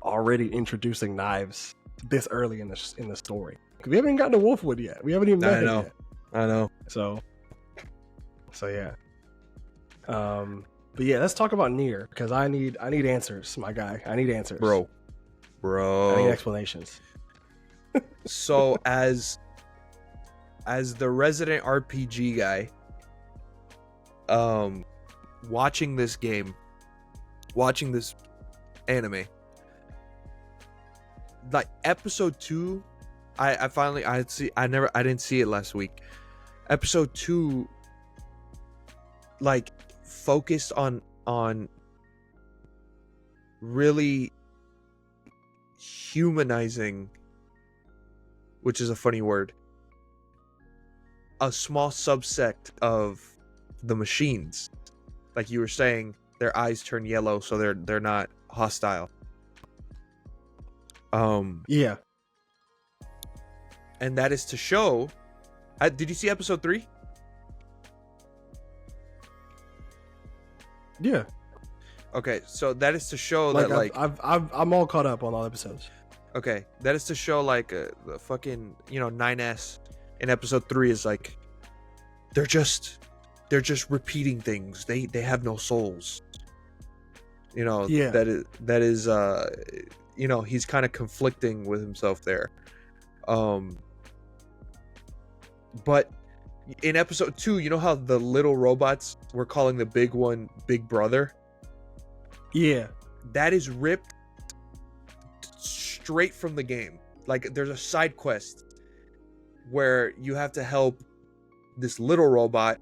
already introducing Knives this early in the story. We haven't even gotten to Wolfwood yet. We haven't even met him yet. I know. So yeah. But yeah, let's talk about Nier, because I need answers, my guy. I need answers, bro. I need explanations. So as the resident RPG guy, watching this anime, like episode 2, I didn't see it last week. Episode 2, like, focused on really humanizing, which is a funny word, a small subsect of the machines. Like you were saying, their eyes turn yellow, so they're not hostile. Yeah. And that is to show. Did you see episode 3? Yeah. Okay, so that is to show like, that like I'm all caught up on all episodes. Okay, that is to show like the fucking 9S in episode 3 is like they're just repeating things. They have no souls. Yeah. That is he's kind of conflicting with himself there. But in episode 2, you know how the little robots were calling the big one Big Brother? Yeah. That is ripped straight from the game. Like there's a side quest where you have to help this little robot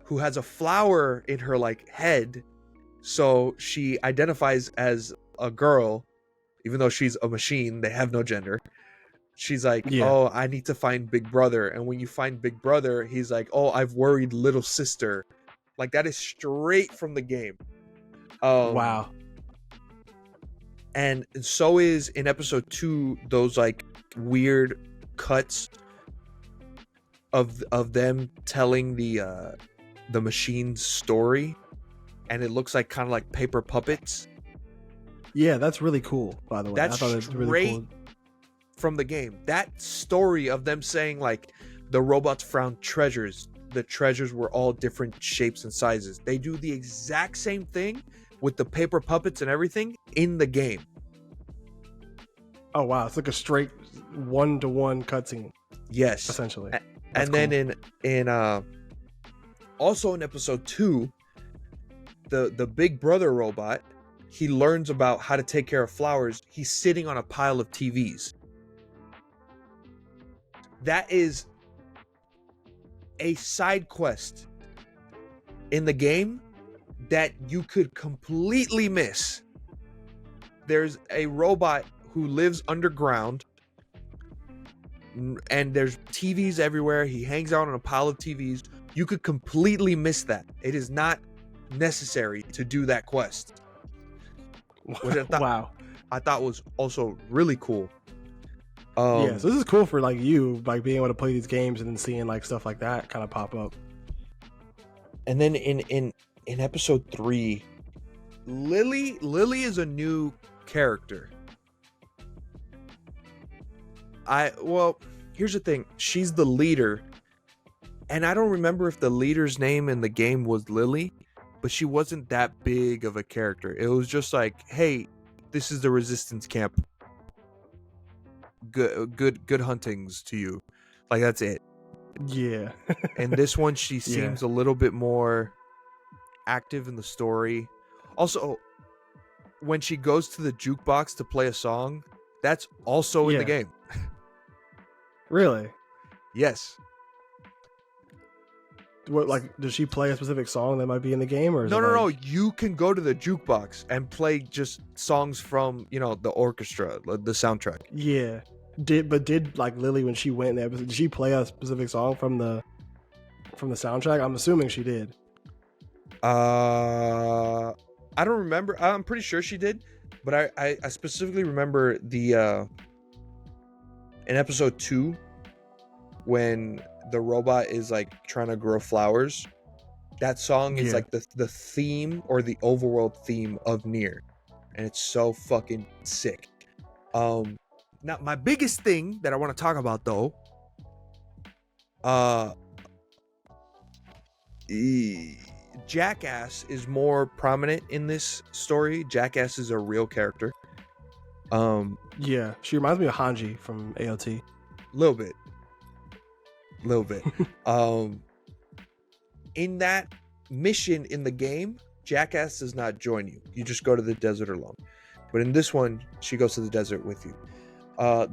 who has a flower in her like head, so she identifies as a girl even though she's a machine. They have no gender. She's like, oh, I need to find Big Brother. And when you find Big Brother, he's like, oh, I've worried little sister. Like, that is straight from the game. Wow. And so is in episode 2 those like weird cuts of them telling the machine's story, and it looks like kind of like paper puppets. Yeah, that's really cool, by the way. That's I thought it was really cool. From the game. That story of them saying like the robots found treasures. The treasures were all different shapes and sizes. They do the exact same thing with the paper puppets and everything in the game. Oh wow, it's like a straight 1-to-1 cutscene. Yes, essentially. And cool. Then in also in episode 2, the Big Brother robot, he learns about how to take care of flowers. He's sitting on a pile of TVs. That is a side quest in the game that you could completely miss. There's a robot who lives underground, and there's TVs everywhere. He hangs out on a pile of TVs. You could completely miss that. It is not necessary to do that quest. Wow. I thought was also really cool. Yeah, so this is cool for like you, like being able to play these games and then seeing like stuff like that kind of pop up. And then in episode 3, Lily is a new character. Here's the thing. She's the leader. And I don't remember if the leader's name in the game was Lily, but she wasn't that big of a character. It was just like, hey, this is the resistance camp. Good huntings to you. Like, that's it. Yeah. And this one, she seems a little bit more active in the story. Also, when she goes to the jukebox to play a song, that's also in the game. Really? Yes. What, like, does she play a specific song that might be in the game, or is no? You can go to the jukebox and play just songs from, the orchestra, the soundtrack. Yeah. Did like Lily, when she went in the episode, did she play a specific song from the soundtrack? I'm assuming she did. I don't remember. I'm pretty sure she did, but I specifically remember in episode 2 when the robot is like trying to grow flowers. That song is like the theme or the overworld theme of Nier, and it's so fucking sick. Now my biggest thing that I want to talk about though, Jackass is more prominent in this story. Jackass is a real character. Yeah, she reminds me of Hanji from AOT. Little bit. In that mission in the game, Jackass does not join you. You just go to the desert alone. But in this one, she goes to the desert with you.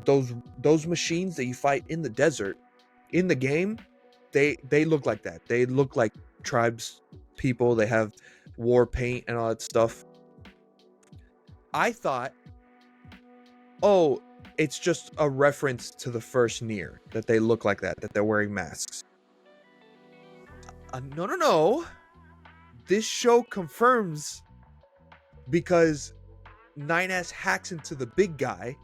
Those machines that you fight in the desert, in the game, they look like that. They look like tribes people. They have war paint and all that stuff. I thought, it's just a reference to the first Nier that they look like that they're wearing masks. No. This show confirms, because 9S hacks into the big guy.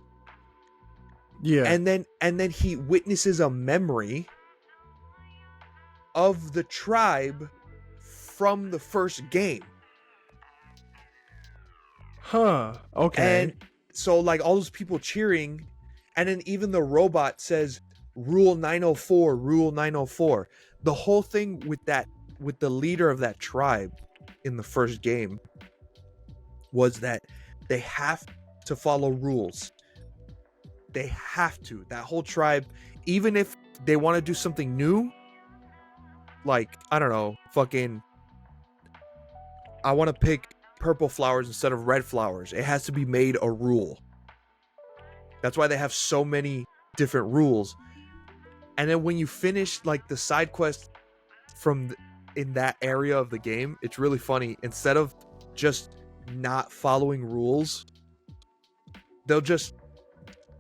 Yeah. And then he witnesses a memory of the tribe from the first game. Huh. Okay. And so like all those people cheering, and then even the robot says Rule 904, Rule 904. The whole thing with the leader of that tribe in the first game was that they have to follow rules. They have to. That whole tribe, even if they want to do something new, like, I don't know, I want to pick purple flowers instead of red flowers. It has to be made a rule. That's why they have so many different rules. And then when you finish like the side quest in that area of the game, it's really funny. Instead of just not following rules, they'll just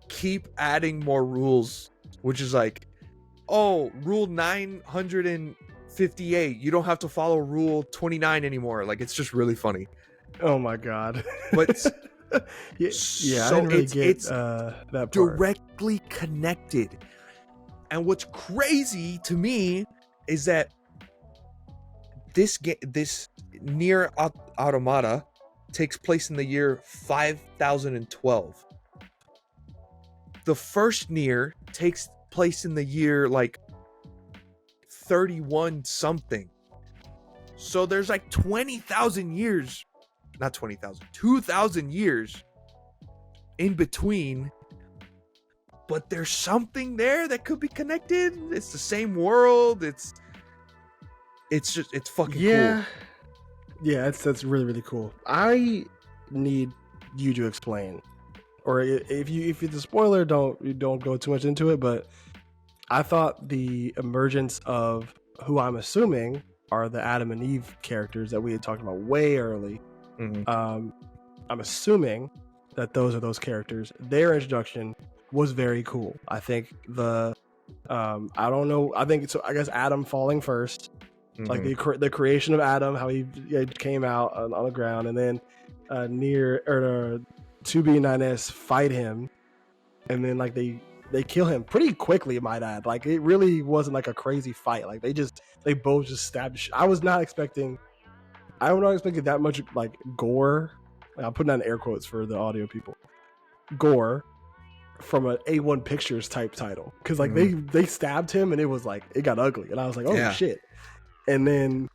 keep adding more rules, which is like, rule 958, you don't have to follow rule 29 anymore. Like, it's just really funny. Oh my god. But yeah, so I didn't really get that part. Directly connected. And what's crazy to me is that this Nier Automata takes place in the year 5012. The first Nier takes place in the year like 31 something. So there's like 20,000 years, not 20,000, 2,000 years in between. But there's something there that could be connected. It's the same world. It's fucking cool. Yeah, that's really, really cool. I need you to explain, or if it's a spoiler, don't go too much into it. But I thought the emergence of who I'm assuming are the Adam and Eve characters that we had talked about way early. Mm-hmm. I'm assuming that those are those characters. Their introduction was very cool. I think I don't know. I think so. I guess Adam falling first, like the creation of Adam, how he came out on the ground, and then 2B and 9S fight him, and then like they kill him pretty quickly, might add. Like it really wasn't like a crazy fight. Like they both just stabbed. I was not expecting that much like gore. Like, I'm putting that in air quotes for the audio people. Gore from an A1 Pictures type title, because like they stabbed him and it was like it got ugly, and I was like, oh shit. And then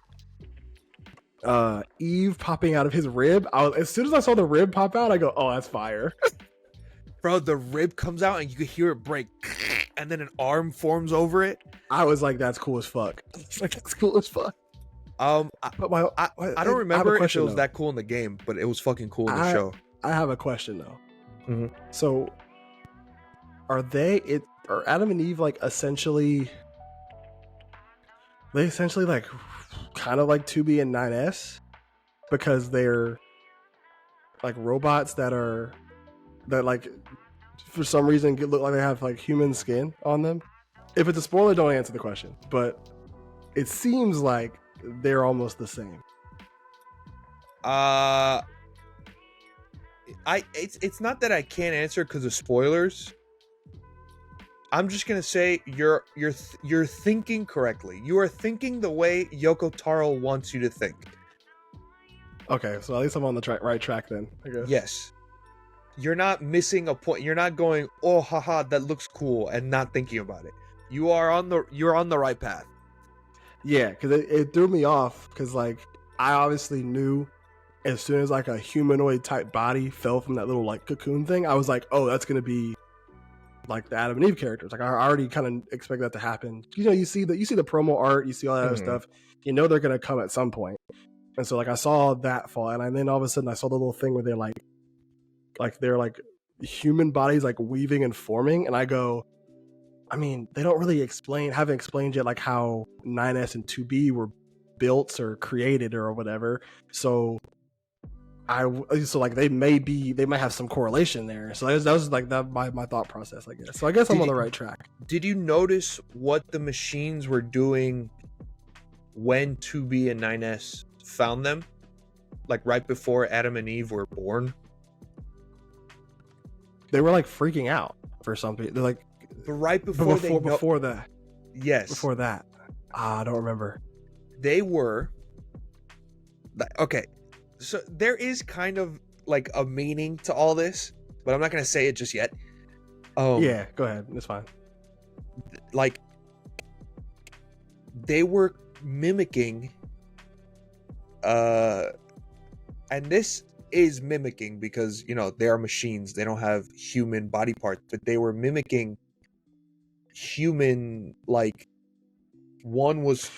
Eve popping out of his rib. As soon as I saw the rib pop out, I go, oh, that's fire. Bro, the rib comes out and you can hear it break, and then an arm forms over it. I was like, that's cool as fuck. That's cool as fuck. I don't remember if it was that cool in the game, but it was fucking cool in the show. I have a question though. So, are Adam and Eve like essentially? They essentially like kind of like 2B and 9S, because they're like robots that like for some reason look like they have like human skin on them. If it's a spoiler, don't answer the question, but it seems like they're almost the same. It's not that I can't answer because of spoilers. I'm just gonna say you're thinking correctly. You are thinking the way Yoko Taro wants you to think. Okay, so at least I'm on the right track then, I guess. Yes. You're not missing a point. You're not going, oh haha, that looks cool, and not thinking about it. You're on the right path. Yeah, because it threw me off, because like I obviously knew as soon as like a humanoid type body fell from that little like cocoon thing, I was like, oh, that's gonna be like the Adam and Eve characters. Like I already kind of expect that to happen. You know, you see the promo art, you see all that other stuff. You know they're gonna come at some point. And so like I saw that fall, and then all of a sudden I saw the little thing where they're like human bodies like weaving and forming, and I go, I mean, they don't really haven't explained yet like how 9S and 2B were built or created or whatever. So like they might have some correlation there. So that was like that my thought process, I guess. So I guess I'm on the right track. Did you notice what the machines were doing when 2B and 9S found them? Like right before Adam and Eve were born? They were like freaking out for something. They're like, but right before that. Yes. Before that. I don't remember. They were okay. So there is kind of like a meaning to all this, but I'm not going to say it just yet. Yeah, go ahead. It's fine. Like they were mimicking, and this is mimicking because, you know, they are machines. They don't have human body parts, but they were mimicking human, like one was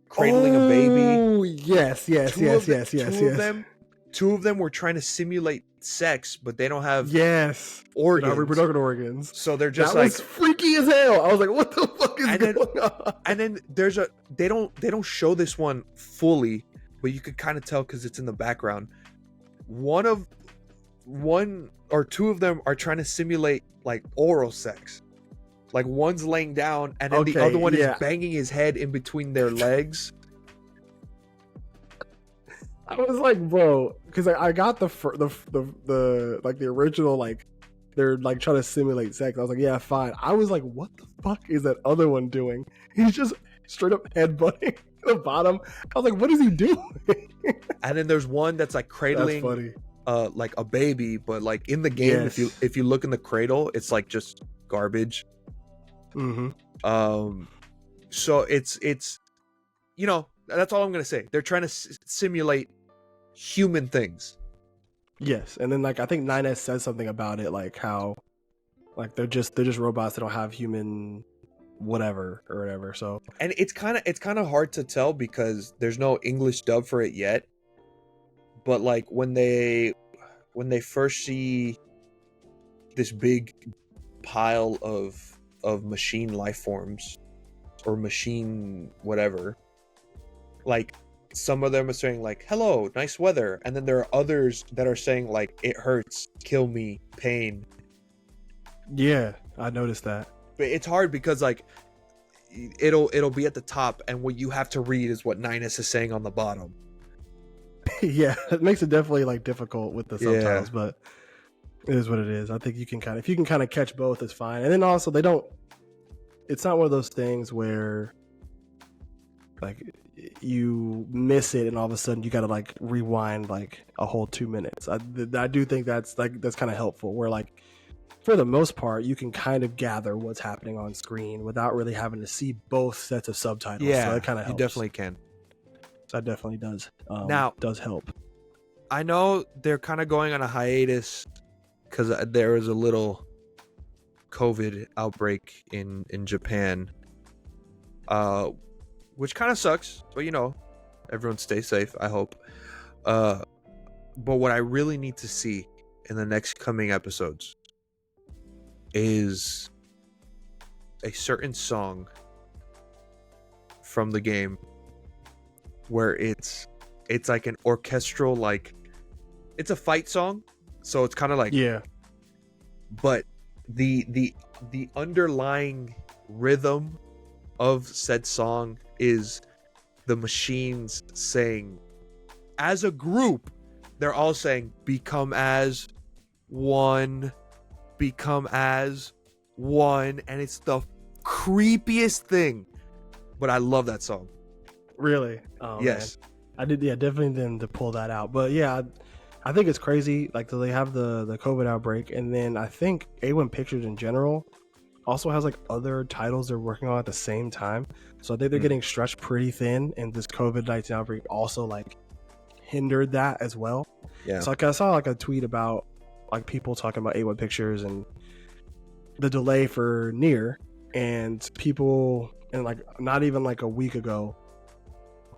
cradling a baby. Oh, yes. Two of them were trying to simulate sex, but they don't have organs, reproductive organs. So they're just was freaky as hell. I was like, what the fuck is going on? And then there's they don't show this one fully, but you could kind of tell because it's in the background. One or two of them are trying to simulate like oral sex. Like one's laying down and then the other one is banging his head in between their legs. I was like, bro, because I got the like the original, like they're like trying to simulate sex. I was like, yeah, fine. I was like, what the fuck is that other one doing? He's just straight up headbutting the bottom. I was like, what is he doing? And then there's one that's like cradling like a baby, but like in the game, if you look in the cradle, it's like just garbage. So it's you know, that's all I'm gonna say. They're trying to simulate human things. Yes, and then like I think 9S says something about it, like how like they're just robots that don't have human whatever or whatever. So and it's kind of hard to tell because there's no English dub for it yet. But like when they first see this big pile of machine life forms or machine whatever, like some of them are saying like, hello, nice weather, and then there are others that are saying like, it hurts, kill me, pain. Yeah, I noticed that. But it's hard because like it'll be at the top and what you have to read is what 9S is saying on the bottom. Yeah, it makes it definitely like difficult with the subtitles, but It is what it is. I think you can if you can kind of catch both, it's fine. And then also it's not one of those things where like you miss it and all of a sudden you got to like rewind like a whole 2 minutes. I do think that's kind of helpful, where like for the most part you can kind of gather what's happening on screen without really having to see both sets of subtitles. Yeah, so it kind of helps. You definitely can. So that definitely does help. I know they're kind of going on a hiatus because there was a little COVID outbreak in Japan, which kind of sucks, but everyone stay safe, I hope. But what I really need to see in the next coming episodes is a certain song from the game where it's like an orchestral, like it's a fight song, so it's kind of like, yeah, but the underlying rhythm of said song is the machines saying, as a group, they're all saying, become as one, and it's the creepiest thing, but I love that song. Really? Oh, yes, man. I did. Yeah, definitely didn't to pull that out, but yeah, I think it's crazy. Like, they have the COVID outbreak, and then I think A1 Pictures in general also has like other titles they're working on at the same time. So I think they're getting stretched pretty thin, and this COVID-19 outbreak also like hindered that as well. Yeah. So like I saw like a tweet about like people talking about A1 Pictures and the delay for Nier, and people, and like not even like a week ago,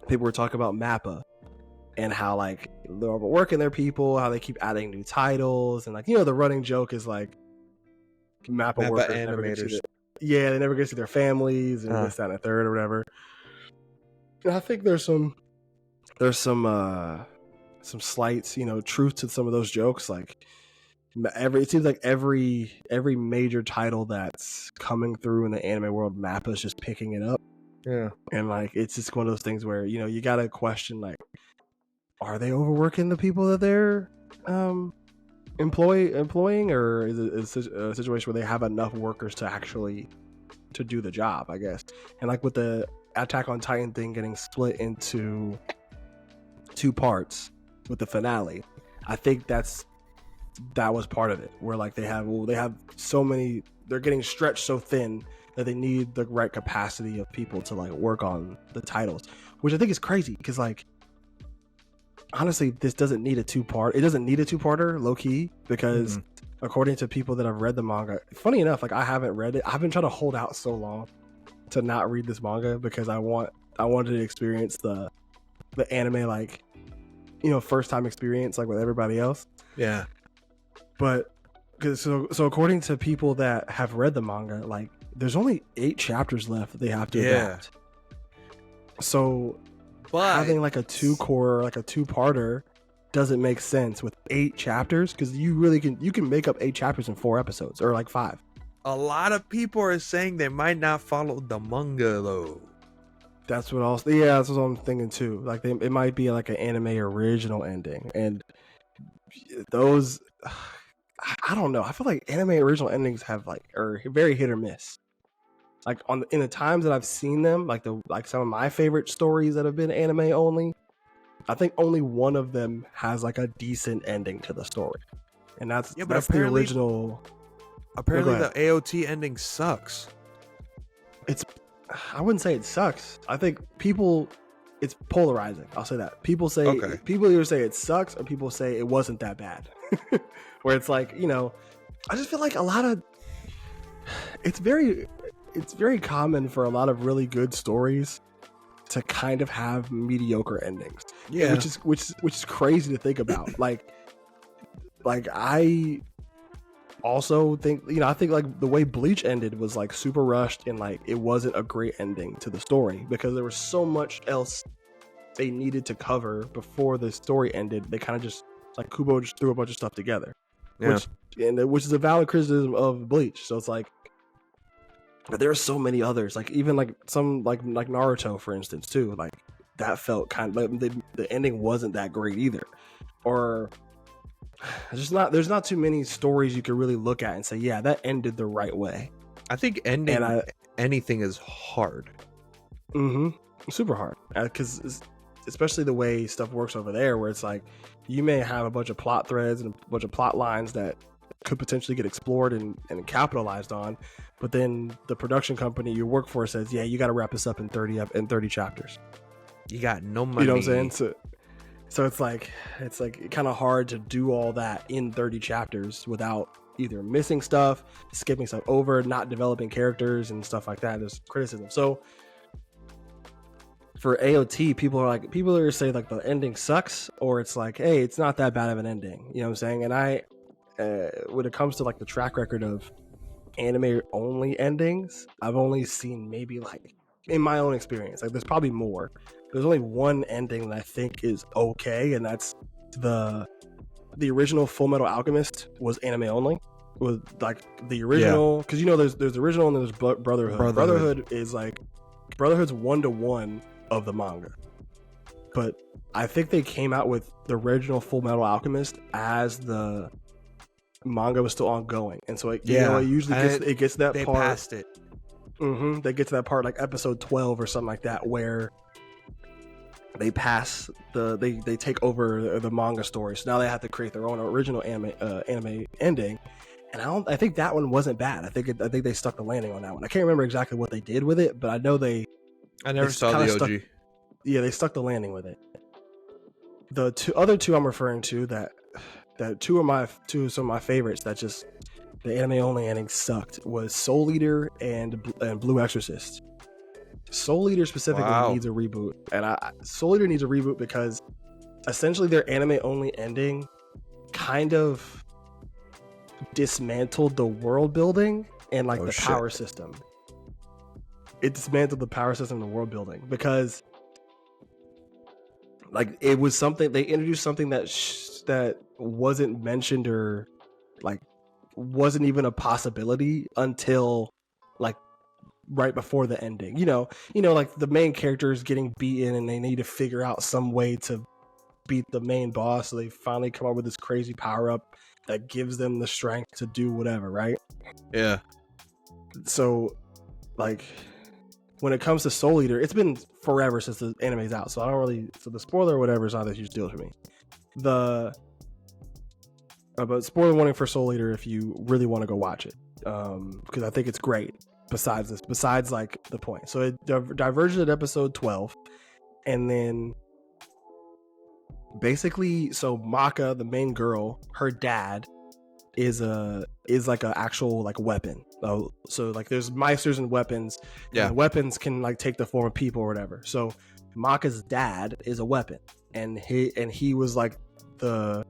people were talking about Mappa and how like they're overworking their people, how they keep adding new titles, and like the running joke is like Mappa workers animators. They never get to see their families and this, that, and a third or whatever. And I think there's some slight truth to some of those jokes. Like it seems like every major title that's coming through in the anime world, Mappa's just picking it up. Yeah. And like it's just one of those things where you gotta question, like, are they overworking the people that they're employing, or is it a situation where they have enough workers to actually to do the job, I guess. And like with the Attack on Titan thing getting split into 2 parts with the finale, I think that was part of it, where like they have so many, they're getting stretched so thin that they need the right capacity of people to like work on the titles, which I think is crazy, because like honestly, this doesn't need a 2-part. It doesn't need a 2-parter, low key, because according to people that have read the manga, funny enough, like I haven't read it. I've been trying to hold out so long to not read this manga because I wanted to experience the anime, like first time experience, like with everybody else. Yeah. But so according to people that have read the manga, like there's only 8 chapters left that they have to adapt. So having like a 2-parter doesn't make sense with 8 chapters, because you can make up 8 chapters in 4 episodes, or like 5. A lot of people are saying they might not follow the manga though. That's what I'm thinking too. Like it might be like an anime original ending, and those, I don't know. I feel like anime original endings are very hit or miss. Like in the times that I've seen them, like some of my favorite stories that have been anime only, I think only one of them has like a decent ending to the story, and that's the original. Apparently, the AOT ending sucks. I wouldn't say it sucks. I think it's polarizing. I'll say that. People either say it sucks, or people say it wasn't that bad. Where it's like, I just feel like it's very common for a lot of really good stories to kind of have mediocre endings. Yeah, which is crazy to think about. like I also think, I think like the way Bleach ended was like super rushed, and like it wasn't a great ending to the story because there was so much else they needed to cover before the story ended. They kind of just, like, Kubo just threw a bunch of stuff together, which is a valid criticism of Bleach. So it's like, but there are so many others, like even like some like Naruto, for instance, too. Like that felt kind of like the ending wasn't that great either. Or there's not too many stories you can really look at and say, yeah, that ended the right way. I think ending anything is hard. Super hard, because especially the way stuff works over there, where it's like you may have a bunch of plot threads and a bunch of plot lines that could potentially get explored and capitalized on, but then the production company you work for says, yeah, you got to wrap this up in 30 chapters. You got no money. You know what I'm saying? So it's like kind of hard to do all that in 30 chapters without either missing stuff, skipping stuff over, not developing characters and stuff like that. There's criticism. So for AOT, people are saying like the ending sucks, or it's like, hey, it's not that bad of an ending. You know what I'm saying? And I, when it comes to like the track record of anime only endings, I've only seen maybe like, in my own experience, like there's probably more. There's only one ending that I think is okay, and that's the original Full Metal Alchemist was anime only. Was like the original, because there's the original and there's Brotherhood. Brotherhood's 1-to-1 of the manga, but I think they came out with the original Full Metal Alchemist as the manga was still ongoing, and so it usually gets to that they part. Passed it. They get to that part like episode 12 or something like that, where they pass they take over the manga story. So now they have to create their own original anime ending. And I think that one wasn't bad. I think they stuck the landing on that one. I can't remember exactly what they did with it, but I know I never saw the OG. They stuck the landing with it. The other two I'm referring to that two of some of my favorites that just the anime only ending sucked was Soul Eater and Blue Exorcist. Soul Eater specifically needs a reboot, and Soul Eater needs a reboot because essentially their anime only ending kind of dismantled the world building and like power system. It dismantled the power system and the world building because like it was something they introduced something that wasn't mentioned or like wasn't even a possibility until like right before the ending. Like the main character is getting beaten and they need to figure out some way to beat the main boss, so they finally come up with this crazy power up that gives them the strength to do whatever, right? Yeah. So like when it comes to Soul Eater, it's been forever since the anime's out, so the spoiler or whatever is not a huge deal for me. But spoiler warning for Soul Eater if you really want to go watch it, because I think it's great. Besides like the point, so it diverges at episode 12, and then basically, so Maka, the main girl, her dad is like an actual like weapon. So like there's meisters and weapons. Yeah, and weapons can like take the form of people or whatever. So Maka's dad is a weapon, and he was like the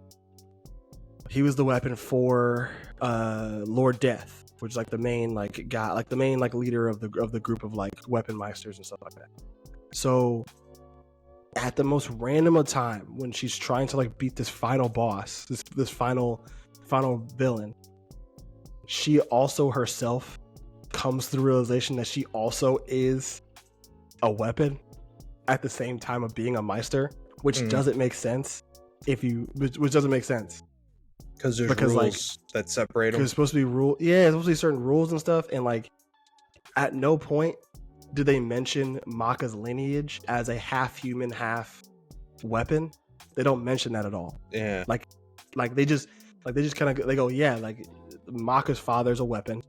weapon for Lord Death, which is like the main like guy, like the main like leader of the group of like weapon meisters and stuff like that. So at the most random of time when she's trying to like beat this final boss, this final villain, she also herself comes to the realization that she also is a weapon at the same time of being a meister, which doesn't make sense which doesn't make sense. Because rules like, that separate them. There's supposed to be there's supposed to be certain rules and stuff, and like at no point do they mention Maka's lineage as a half human, half weapon. They don't mention that at all. Yeah. Like they just kind of they go, yeah, like Maka's father's a weapon.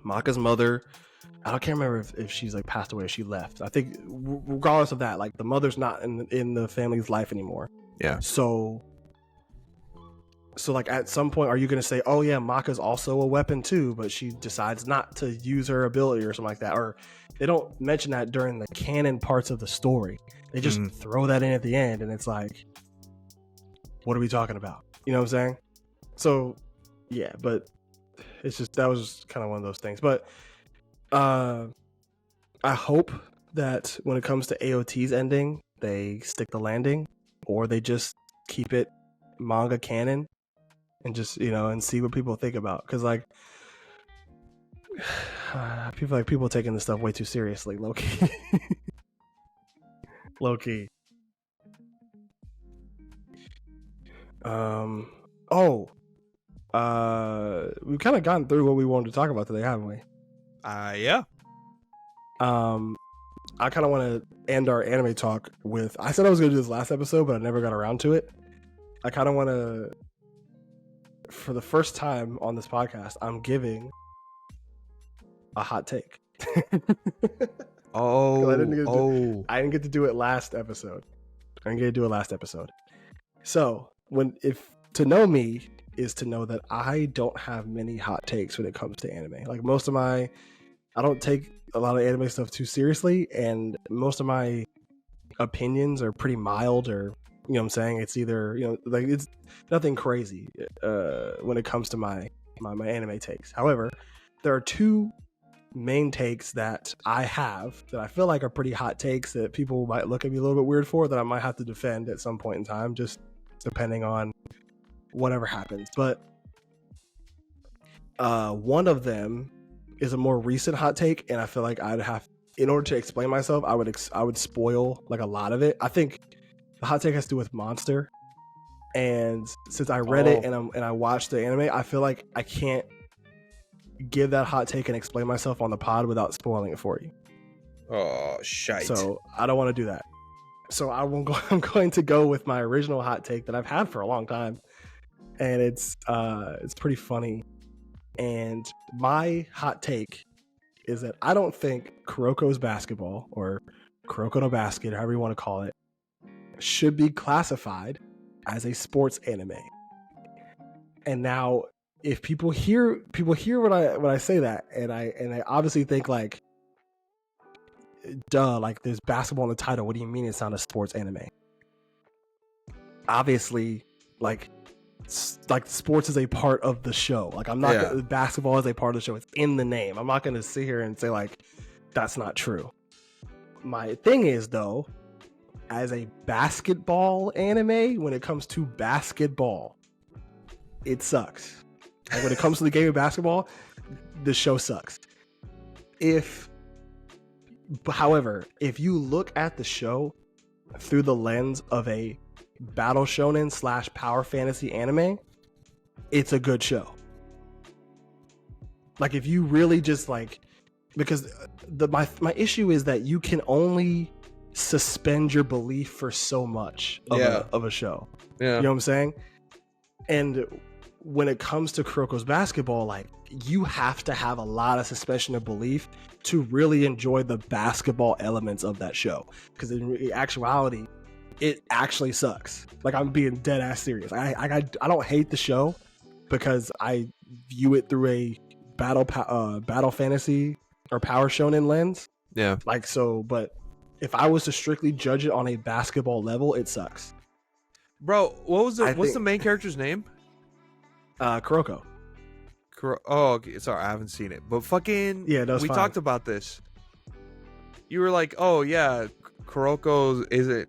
Maka's mother, I can't remember if she's like passed away or she left. I think regardless of that, like the mother's not in the family's life anymore. Yeah. So like at some point, are you going to say, oh yeah, Maka's also a weapon too, but she decides not to use her ability or something like that? Or they don't mention that during the canon parts of the story. They just throw that in at the end, and it's like, what are we talking about? You know what I'm saying? So yeah, but it's just, that was kind of one of those things. But I hope that when it comes to AOT's ending, they stick the landing, or they just keep it manga canon and just, and see what people think about. Because like people taking this stuff way too seriously, low key. Low key. Oh, we've kind of gotten through what we wanted to talk about today, haven't we? Yeah. I kind of want to end our anime talk with. I said I was going to do this last episode, but I never got around to it. I kind of want to, for the first time on this podcast, I'm giving a hot take. I didn't get to do it last episode. I didn't get to do it last episode. So if to know me is to know that I don't have many hot takes when it comes to anime. Like I don't take a lot of anime stuff too seriously, and most of my opinions are pretty mild, or you know what I'm saying, it's either, like it's nothing crazy when it comes to my anime takes. However, there are two main takes that I have that I feel like are pretty hot takes that people might look at me a little bit weird for, that I might have to defend at some point in time, just depending on whatever happens. But one of them is a more recent hot take, and I feel like in order to explain myself, I would spoil like a lot of it. I think the hot take has to do with Monster, and since I read it and I watched the anime, I feel like I can't give that hot take and explain myself on the pod without spoiling it for you. Oh, shite. So I don't want to do that. So I'm going to go with my original hot take that I've had for a long time, and it's pretty funny. And my hot take is that I don't think Kuroko's Basketball, or Kuroko no Basket, however you want to call it, should be classified as a sports anime. And now, if people hear when I say that, and I obviously think like, duh, like there's basketball in the title. What do you mean it's not a sports anime? Obviously, like sports is a part of the show. Like basketball is a part of the show. It's in the name. I'm not going to sit here and say like that's not true. My thing is though, as a basketball anime, when it comes to basketball, it sucks. Like when it comes to the game of basketball, the show sucks. However, if you look at the show through the lens of a battle shonen / power fantasy anime, it's a good show. Like if you really just like, because my issue is that you can only suspend your belief for so much of a show. Yeah. You know what I'm saying? And when it comes to Kuroko's Basketball, like you have to have a lot of suspension of belief to really enjoy the basketball elements of that show. Because in actuality, it actually sucks. Like I'm being dead ass serious. I don't hate the show because I view it through a battle fantasy or power shonen lens. Yeah. Like so, but if I was to strictly judge it on a basketball level, it sucks. Bro, what's the main character's name? Kuroko. Okay. Sorry, I haven't seen it. But fucking we talked about this. You were like, oh yeah, Kuroko isn't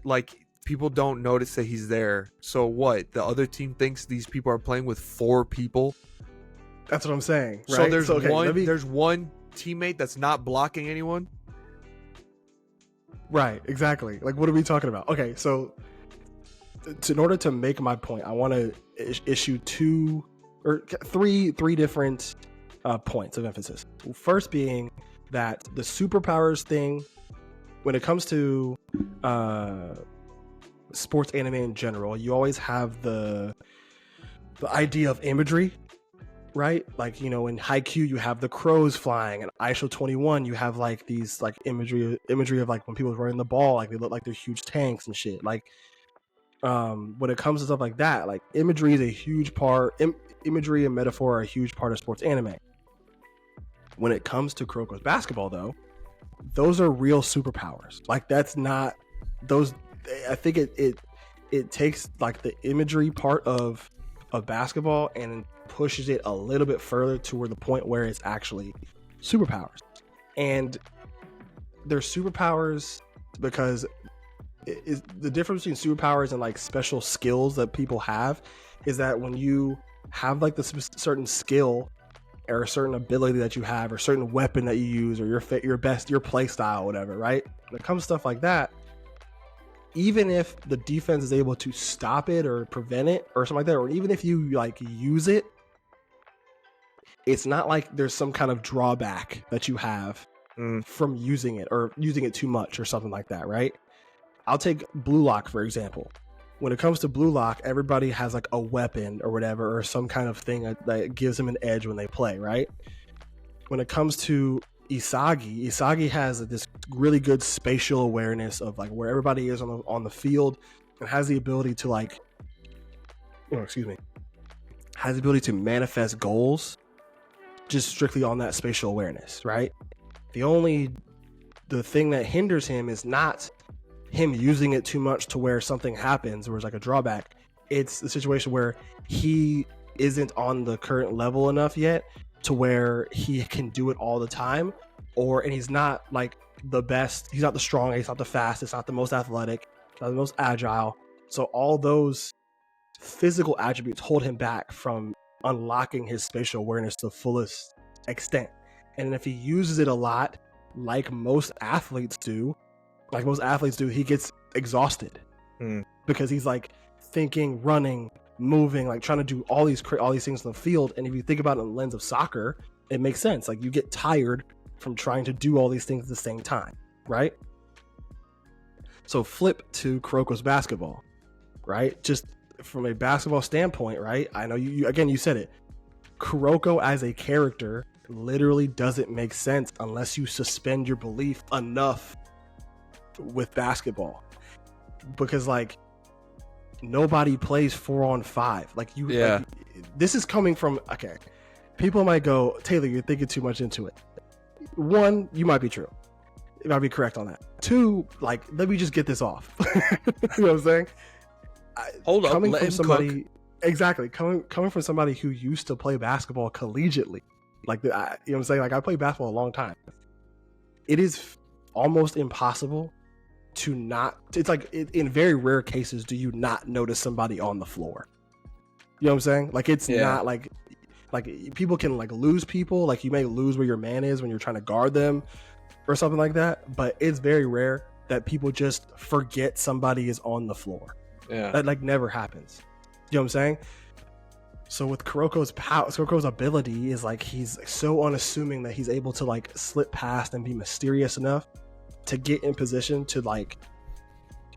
like, people don't notice that he's there. So what? The other team thinks these people are playing with 4 people? That's what I'm saying. Right? So there's one teammate that's not blocking anyone? Right, exactly. Like, what are we talking about? Okay, so in order to make my point, I want to issue 3 different points of emphasis. First being that the superpowers thing, when it comes to sports anime in general, you always have the idea of imagery, right? Like, in Haikyuu you have the crows flying, and Aisho 21 you have like these like imagery of like when people are running the ball, like they look like they're huge tanks and shit. Like when it comes to stuff like that, like imagery is a huge part. Imagery and metaphor are a huge part of sports anime. When it comes to Kuroko's Basketball though, those are real superpowers. Like that's not those. I think it takes like the imagery part of basketball and pushes it a little bit further to the point where it's actually superpowers. And they're superpowers because the difference between superpowers and like special skills that people have is that when you have like the certain skill or a certain ability that you have or certain weapon that you use or your play style, whatever, right? When it comes to stuff like that, even if the defense is able to stop it or prevent it or something like that, or even if you like use it, it's not like there's some kind of drawback that you have from using it or using it too much or something like that, right? I'll take Blue Lock, for example. When it comes to Blue Lock, everybody has like a weapon or whatever, or some kind of thing that gives them an edge when they play, right? When it comes to Isagi has this really good spatial awareness of like where everybody is on the field, and has the ability to like, has the ability to manifest goals just strictly on that spatial awareness, right? The thing that hinders him is not him using it too much to where something happens or it's like a drawback. It's the situation where he isn't on the current level enough yet to where he can do it all the time, and he's not like the best, he's not the strongest, he's not the fastest, not the most athletic, not the most agile. So all those physical attributes hold him back from unlocking his spatial awareness to the fullest extent. And if he uses it a lot, like most athletes do, he gets exhausted because he's like thinking, running, moving, like trying to do all these things in the field. And if you think about it in the lens of soccer, it makes sense. Like you get tired from trying to do all these things at the same time, right? So flip to Kuroko's basketball, right? Just from a basketball standpoint, right? I know you said it. Kuroko as a character literally doesn't make sense unless you suspend your belief enough with basketball, because like nobody plays 4-on-5 like you. Yeah. Like, this is coming from, okay, people might go, Taylor, you're thinking too much into it. One, you might be true. You might be correct on that. Two, like, let me just get this off. You know what I'm saying? Hold up, coming let from him somebody cook. Exactly, coming from somebody who used to play basketball collegiately, like you know what I'm saying, like I played basketball a long time. It is almost impossible to not, it's like in very rare cases do you not notice somebody on the floor. You know what I'm saying? Like it's not like people can like lose people, like you may lose where your man is when you're trying to guard them or something like that, but it's very rare that people just forget somebody is on the floor. Yeah, that like never happens. You know what I'm saying? So with Kuroko's ability is like he's so unassuming that he's able to like slip past and be mysterious enough to get in position to like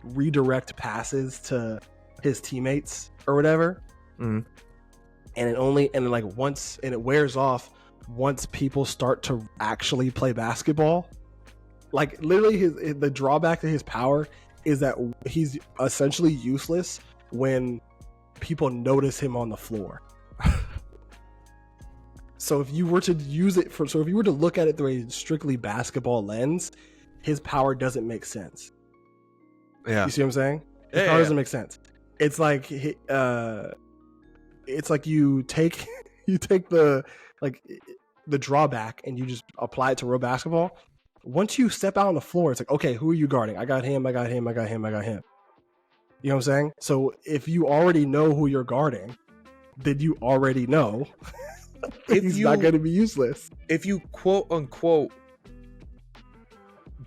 redirect passes to his teammates or whatever. And it wears off once people start to actually play basketball. Like literally the drawback to his power is that he's essentially useless when people notice him on the floor. So if you were to look at it through a strictly basketball lens, his power doesn't make sense. Yeah. You see what I'm saying? His power doesn't make sense. It's like you take the drawback and you just apply it to real basketball. Once you step out on the floor, it's like, okay, who are you guarding? I got him. You know what I'm saying? So if you already know who you're guarding, then you already know he's not going to be useless. If you quote unquote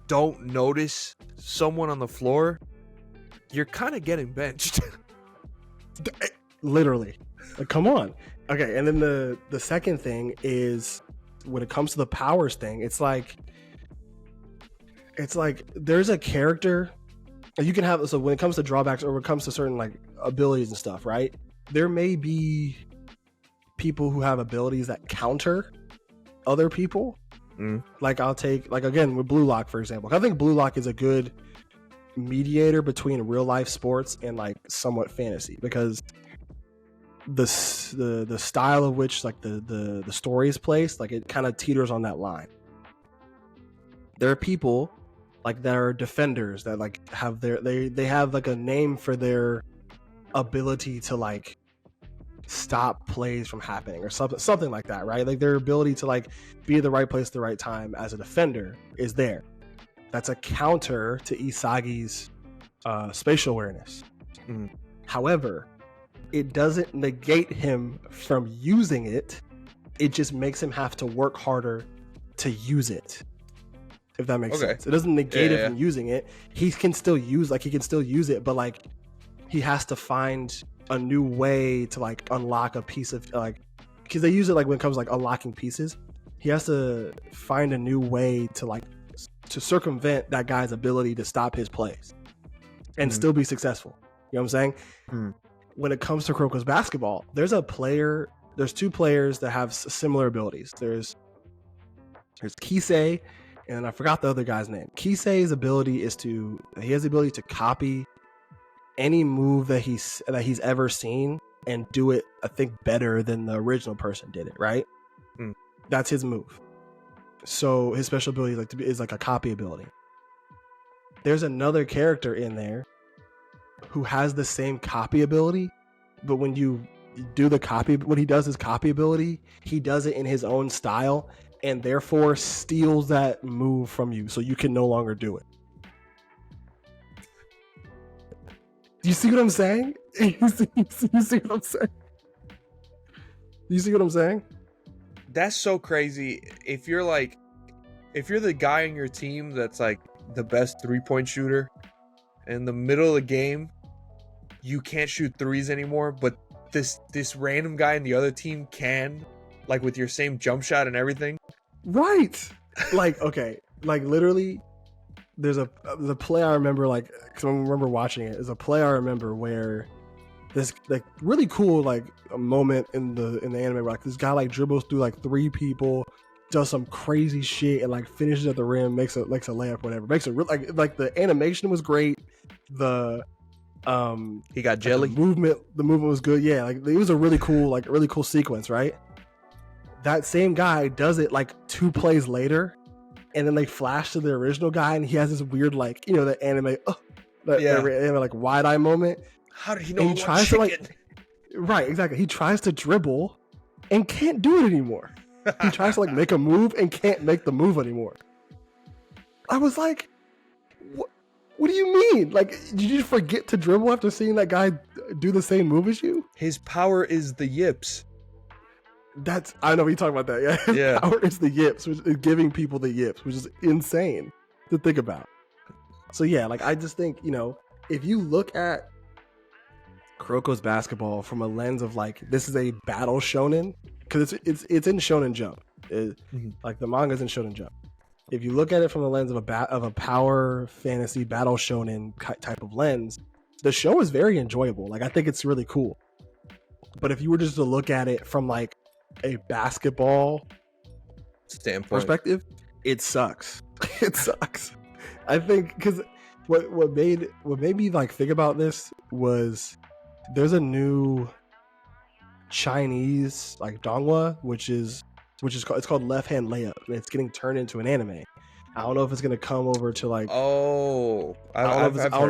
don't notice someone on the floor, you're kind of getting benched. Literally. Like, come on. Okay, and then the second thing is when it comes to the powers thing, it's like there's a character you can have. So when it comes to drawbacks or when it comes to certain like abilities and stuff, right? There may be people who have abilities that counter other people. Like I'll take, like again with Blue Lock, for example. I think Blue Lock is a good mediator between real life sports and like somewhat fantasy, because the style of which like the story is placed, like it kind of teeters on that line. There are people like that are defenders that like have they have like a name for their ability to like stop plays from happening or something like that, right? Like their ability to like be at the right place at the right time as a defender is there. That's a counter to Isagi's spatial awareness. However, it doesn't negate him from using it. It just makes him have to work harder to use it. if that makes sense. It doesn't negate it from using it. He can still use it, but like he has to find a new way to like unlock a piece of like, because they use it like when it comes to like unlocking pieces. He has to find a new way to like to circumvent that guy's ability to stop his plays and still be successful. You know what I'm saying? When it comes to Kuroko's basketball, there's two players that have similar abilities. There's Kisei, and I forgot the other guy's name. Kisei's ability has the ability to copy any move that he's ever seen and do it, I think, better than the original person did it, right? That's his move. So his special ability is like a copy ability. There's another character in there who has the same copy ability, but when you do the copy, when he does his copy ability, he does it in his own style and therefore steals that move from you, so you can no longer do it. Do you see what I'm saying? You see what I'm saying? You see what I'm saying? That's so crazy. If you're the guy on your team that's like the best 3-point shooter, in the middle of the game, you can't shoot threes anymore, but this random guy in the other team can, like with your same jump shot and everything. Right. Like, okay. Like literally, there's a play I remember, like, because I remember watching it. There's a play I remember where this like really cool like a moment in the anime where like this guy like dribbles through like 3 people, does some crazy shit, and like finishes at the rim, makes a layup, whatever. Makes it like the animation was great. He got jelly. Like the movement was good. Yeah, like it was a really cool sequence, right? That same guy does it like 2 plays later, and then they flash to the original guy, and he has this weird like, you know, the anime like wide eye moment. How did he know? He tries to like, right, exactly. He tries to dribble and can't do it anymore. He tries to like make a move and can't make the move anymore. I was like, what do you mean? Like, did you forget to dribble after seeing that guy do the same move as you? His power is the yips. I know you're talking about that. Yeah. His power is the yips, which is giving people the yips, which is insane to think about. So yeah, like I just think, you know, if you look at Kuroko's basketball from a lens of like, this is a battle shonen, because it's in Shonen Jump. Like the manga's in Shonen Jump. If you look at it from the lens of a power fantasy battle shonen type of lens, the show is very enjoyable. Like I think it's really cool. But if you were just to look at it from like a basketball standpoint perspective, it sucks. It sucks. I think because what made me like think about this was there's a new Chinese like donghua, which is called Left Hand Layup, and it's getting turned into an anime. I don't know if it's gonna come over to like. Oh, I don't know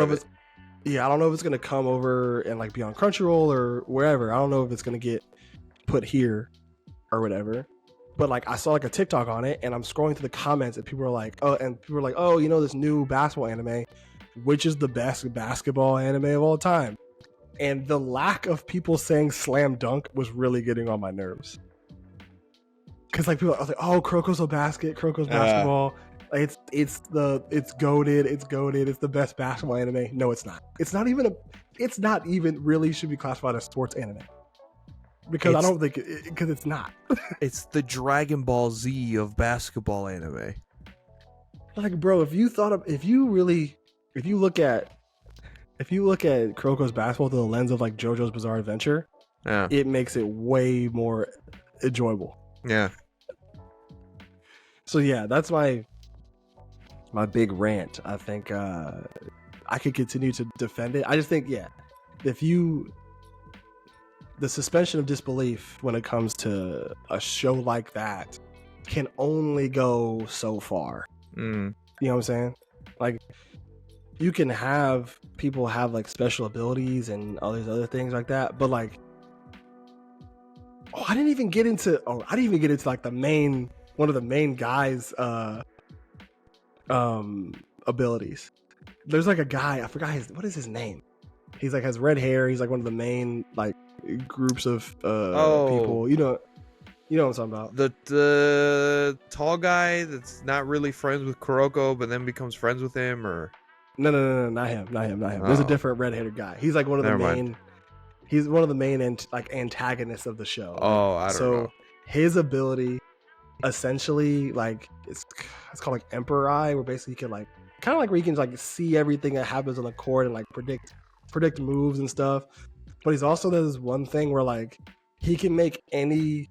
if it's gonna come over and like be on Crunchyroll or wherever. I don't know if it's gonna get put here or whatever. But like I saw like a TikTok on it, and I'm scrolling through the comments, and people are like, oh, you know, this new basketball anime, which is the best basketball anime of all time. And the lack of people saying slam dunk was really getting on my nerves. Cause like people are like, oh, Kuroko's basketball. Like it's goated, it's the best basketball anime. No, it's not. It's not even really should be classified as sports anime. Because I don't think because it's not. It's the Dragon Ball Z of basketball anime. Like, bro, if you look at Kuroko's basketball through the lens of like JoJo's Bizarre Adventure, it makes it way more enjoyable. Yeah. So yeah, that's my big rant. I think I could continue to defend it. I just think, yeah, the suspension of disbelief when it comes to a show like that can only go so far. You know what I'm saying? Like, you can have people have like special abilities and all these other things like that, but like, I didn't even get into like one of the main guys' abilities. There's like a guy, I forgot what is his name? He's like has red hair. He's like one of the main like groups of people. You know, You know what I'm talking about? The tall guy that's not really friends with Kuroko, but then becomes friends with him, or No, not him. There's a different red-headed guy. He's like one of the main. He's one of the main antagonists of the show. Oh, I don't know. His ability, essentially, like it's called like Emperor Eye, where basically you can like kind of like where you can like see everything that happens on the court and like predict moves and stuff. But he's also does one thing where like he can make any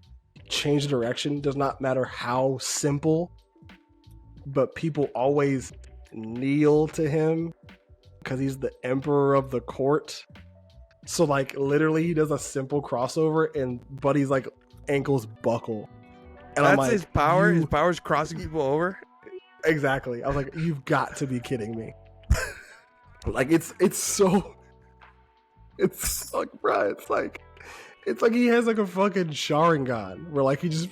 change of direction, does not matter how simple, but people always kneel to him because he's the emperor of the court. So like literally he does a simple crossover and Buddy's like ankles buckle. And that's I'm like, his power. His power's crossing people over. Exactly. I was like, you've got to be kidding me. Like it's like, bro, it's like he has like a fucking Sharingan where like he just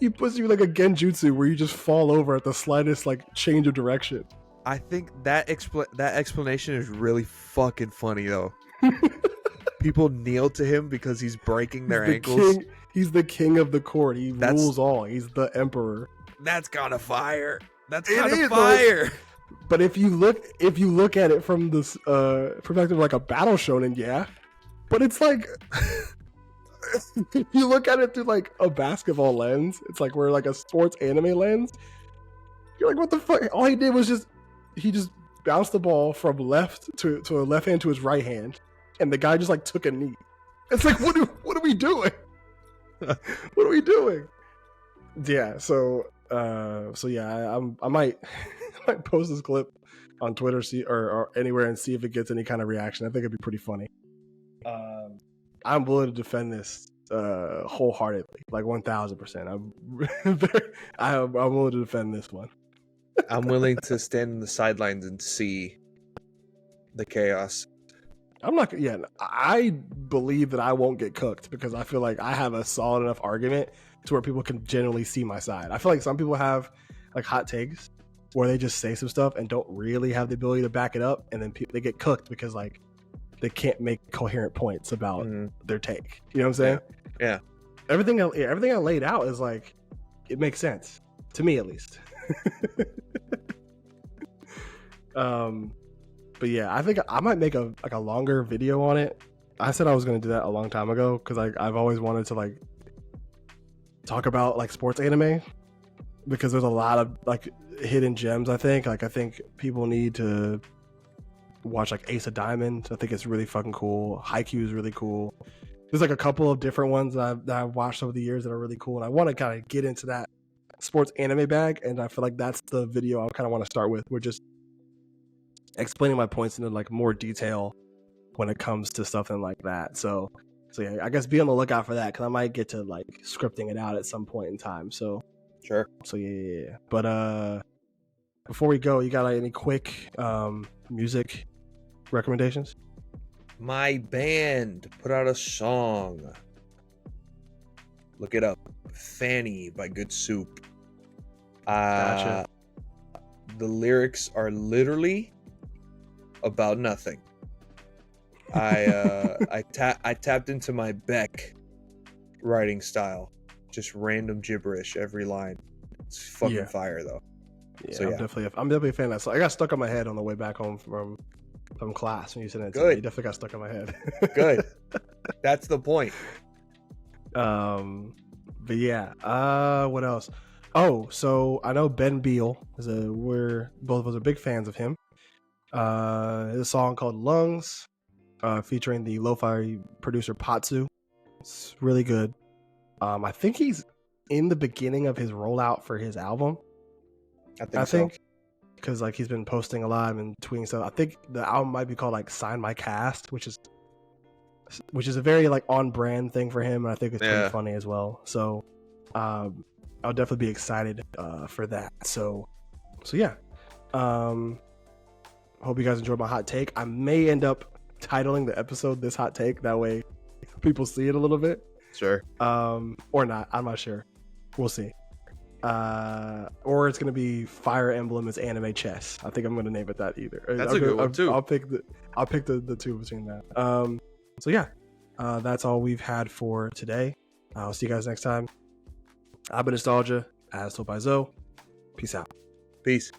he puts you like a genjutsu where you just fall over at the slightest like change of direction. I think that explanation is really fucking funny though. People kneel to him because he's breaking their ankles. He's the king of the court. He rules all. He's the emperor. That's kind of fire. That's kind of fire. But if you look at it from this perspective of like a battle shonen, yeah. But it's like if you look at it through like a basketball lens, it's like we're like a sports anime lens. You're like, what the fuck? All he did was he just bounced the ball from left to a left hand to his right hand, and the guy just like took a knee. It's like, what are we doing? What are we doing? Yeah. So yeah, I might post this clip on Twitter, or anywhere, and see if it gets any kind of reaction. I think it'd be pretty funny. I'm willing to defend this wholeheartedly, like 1,000%. I'm willing to defend this one. I'm willing to stand in the sidelines and see the chaos. I'm not. Yeah, I believe that I won't get cooked because I feel like I have a solid enough argument to where people can generally see my side. I feel like some people have like hot takes where they just say some stuff and don't really have the ability to back it up, and then they get cooked because like they can't make coherent points about their take. You know what I'm saying? Yeah. Everything I laid out is like, it makes sense to me at least. But yeah, I think I might make a longer video on it. I said I was going to do that a long time ago because I've always wanted to like talk about like sports anime because there's a lot of like hidden gems. I think people need to watch like Ace of Diamonds. I think it's really fucking cool. Haikyuu is really cool. There's like a couple of different ones that I've watched over the years that are really cool, and I want to kind of get into that sports anime bag, and I feel like that's the video I kind of want to start with. We're just explaining my points into like more detail when it comes to something like that. So yeah, I guess be on the lookout for that because I might get to like scripting it out at some point in time. So sure. So yeah. But before we go, you got like, any quick music recommendations? My band put out a song. Look it up. Fanny by Good Soup. Gotcha. The lyrics are literally about nothing. I tapped into my Beck writing style. Just random gibberish every line. It's fucking fire though. Yeah, so, I'm definitely a fan of that. So I got stuck on my head on the way back home from class when you said it. Good. You definitely got stuck on my head. Good. That's the point. But yeah. What else? Oh, so I know Ben Beal we're both of us are big fans of him. There's a song called Lungs, featuring the lo-fi producer Patsu. It's really good. I think he's in the beginning of his rollout for his album. I think because like he's been posting a lot and tweeting stuff. I think the album might be called like Sign My Cast, which is a very like on brand thing for him, and I think it's pretty funny as well. So I'll definitely be excited for that. So yeah. Hope you guys enjoyed my hot take. I may end up titling the episode "This Hot Take," that way people see it a little bit. Sure. Or not. I'm not sure. We'll see. Or it's gonna be Fire Emblem is anime chess. I think I'm gonna name it that either. That's a good one too. I'll pick the two between that. So yeah, that's all we've had for today. I'll see you guys next time. I've been Nostalgia, as told by Zoe. Peace out. Peace.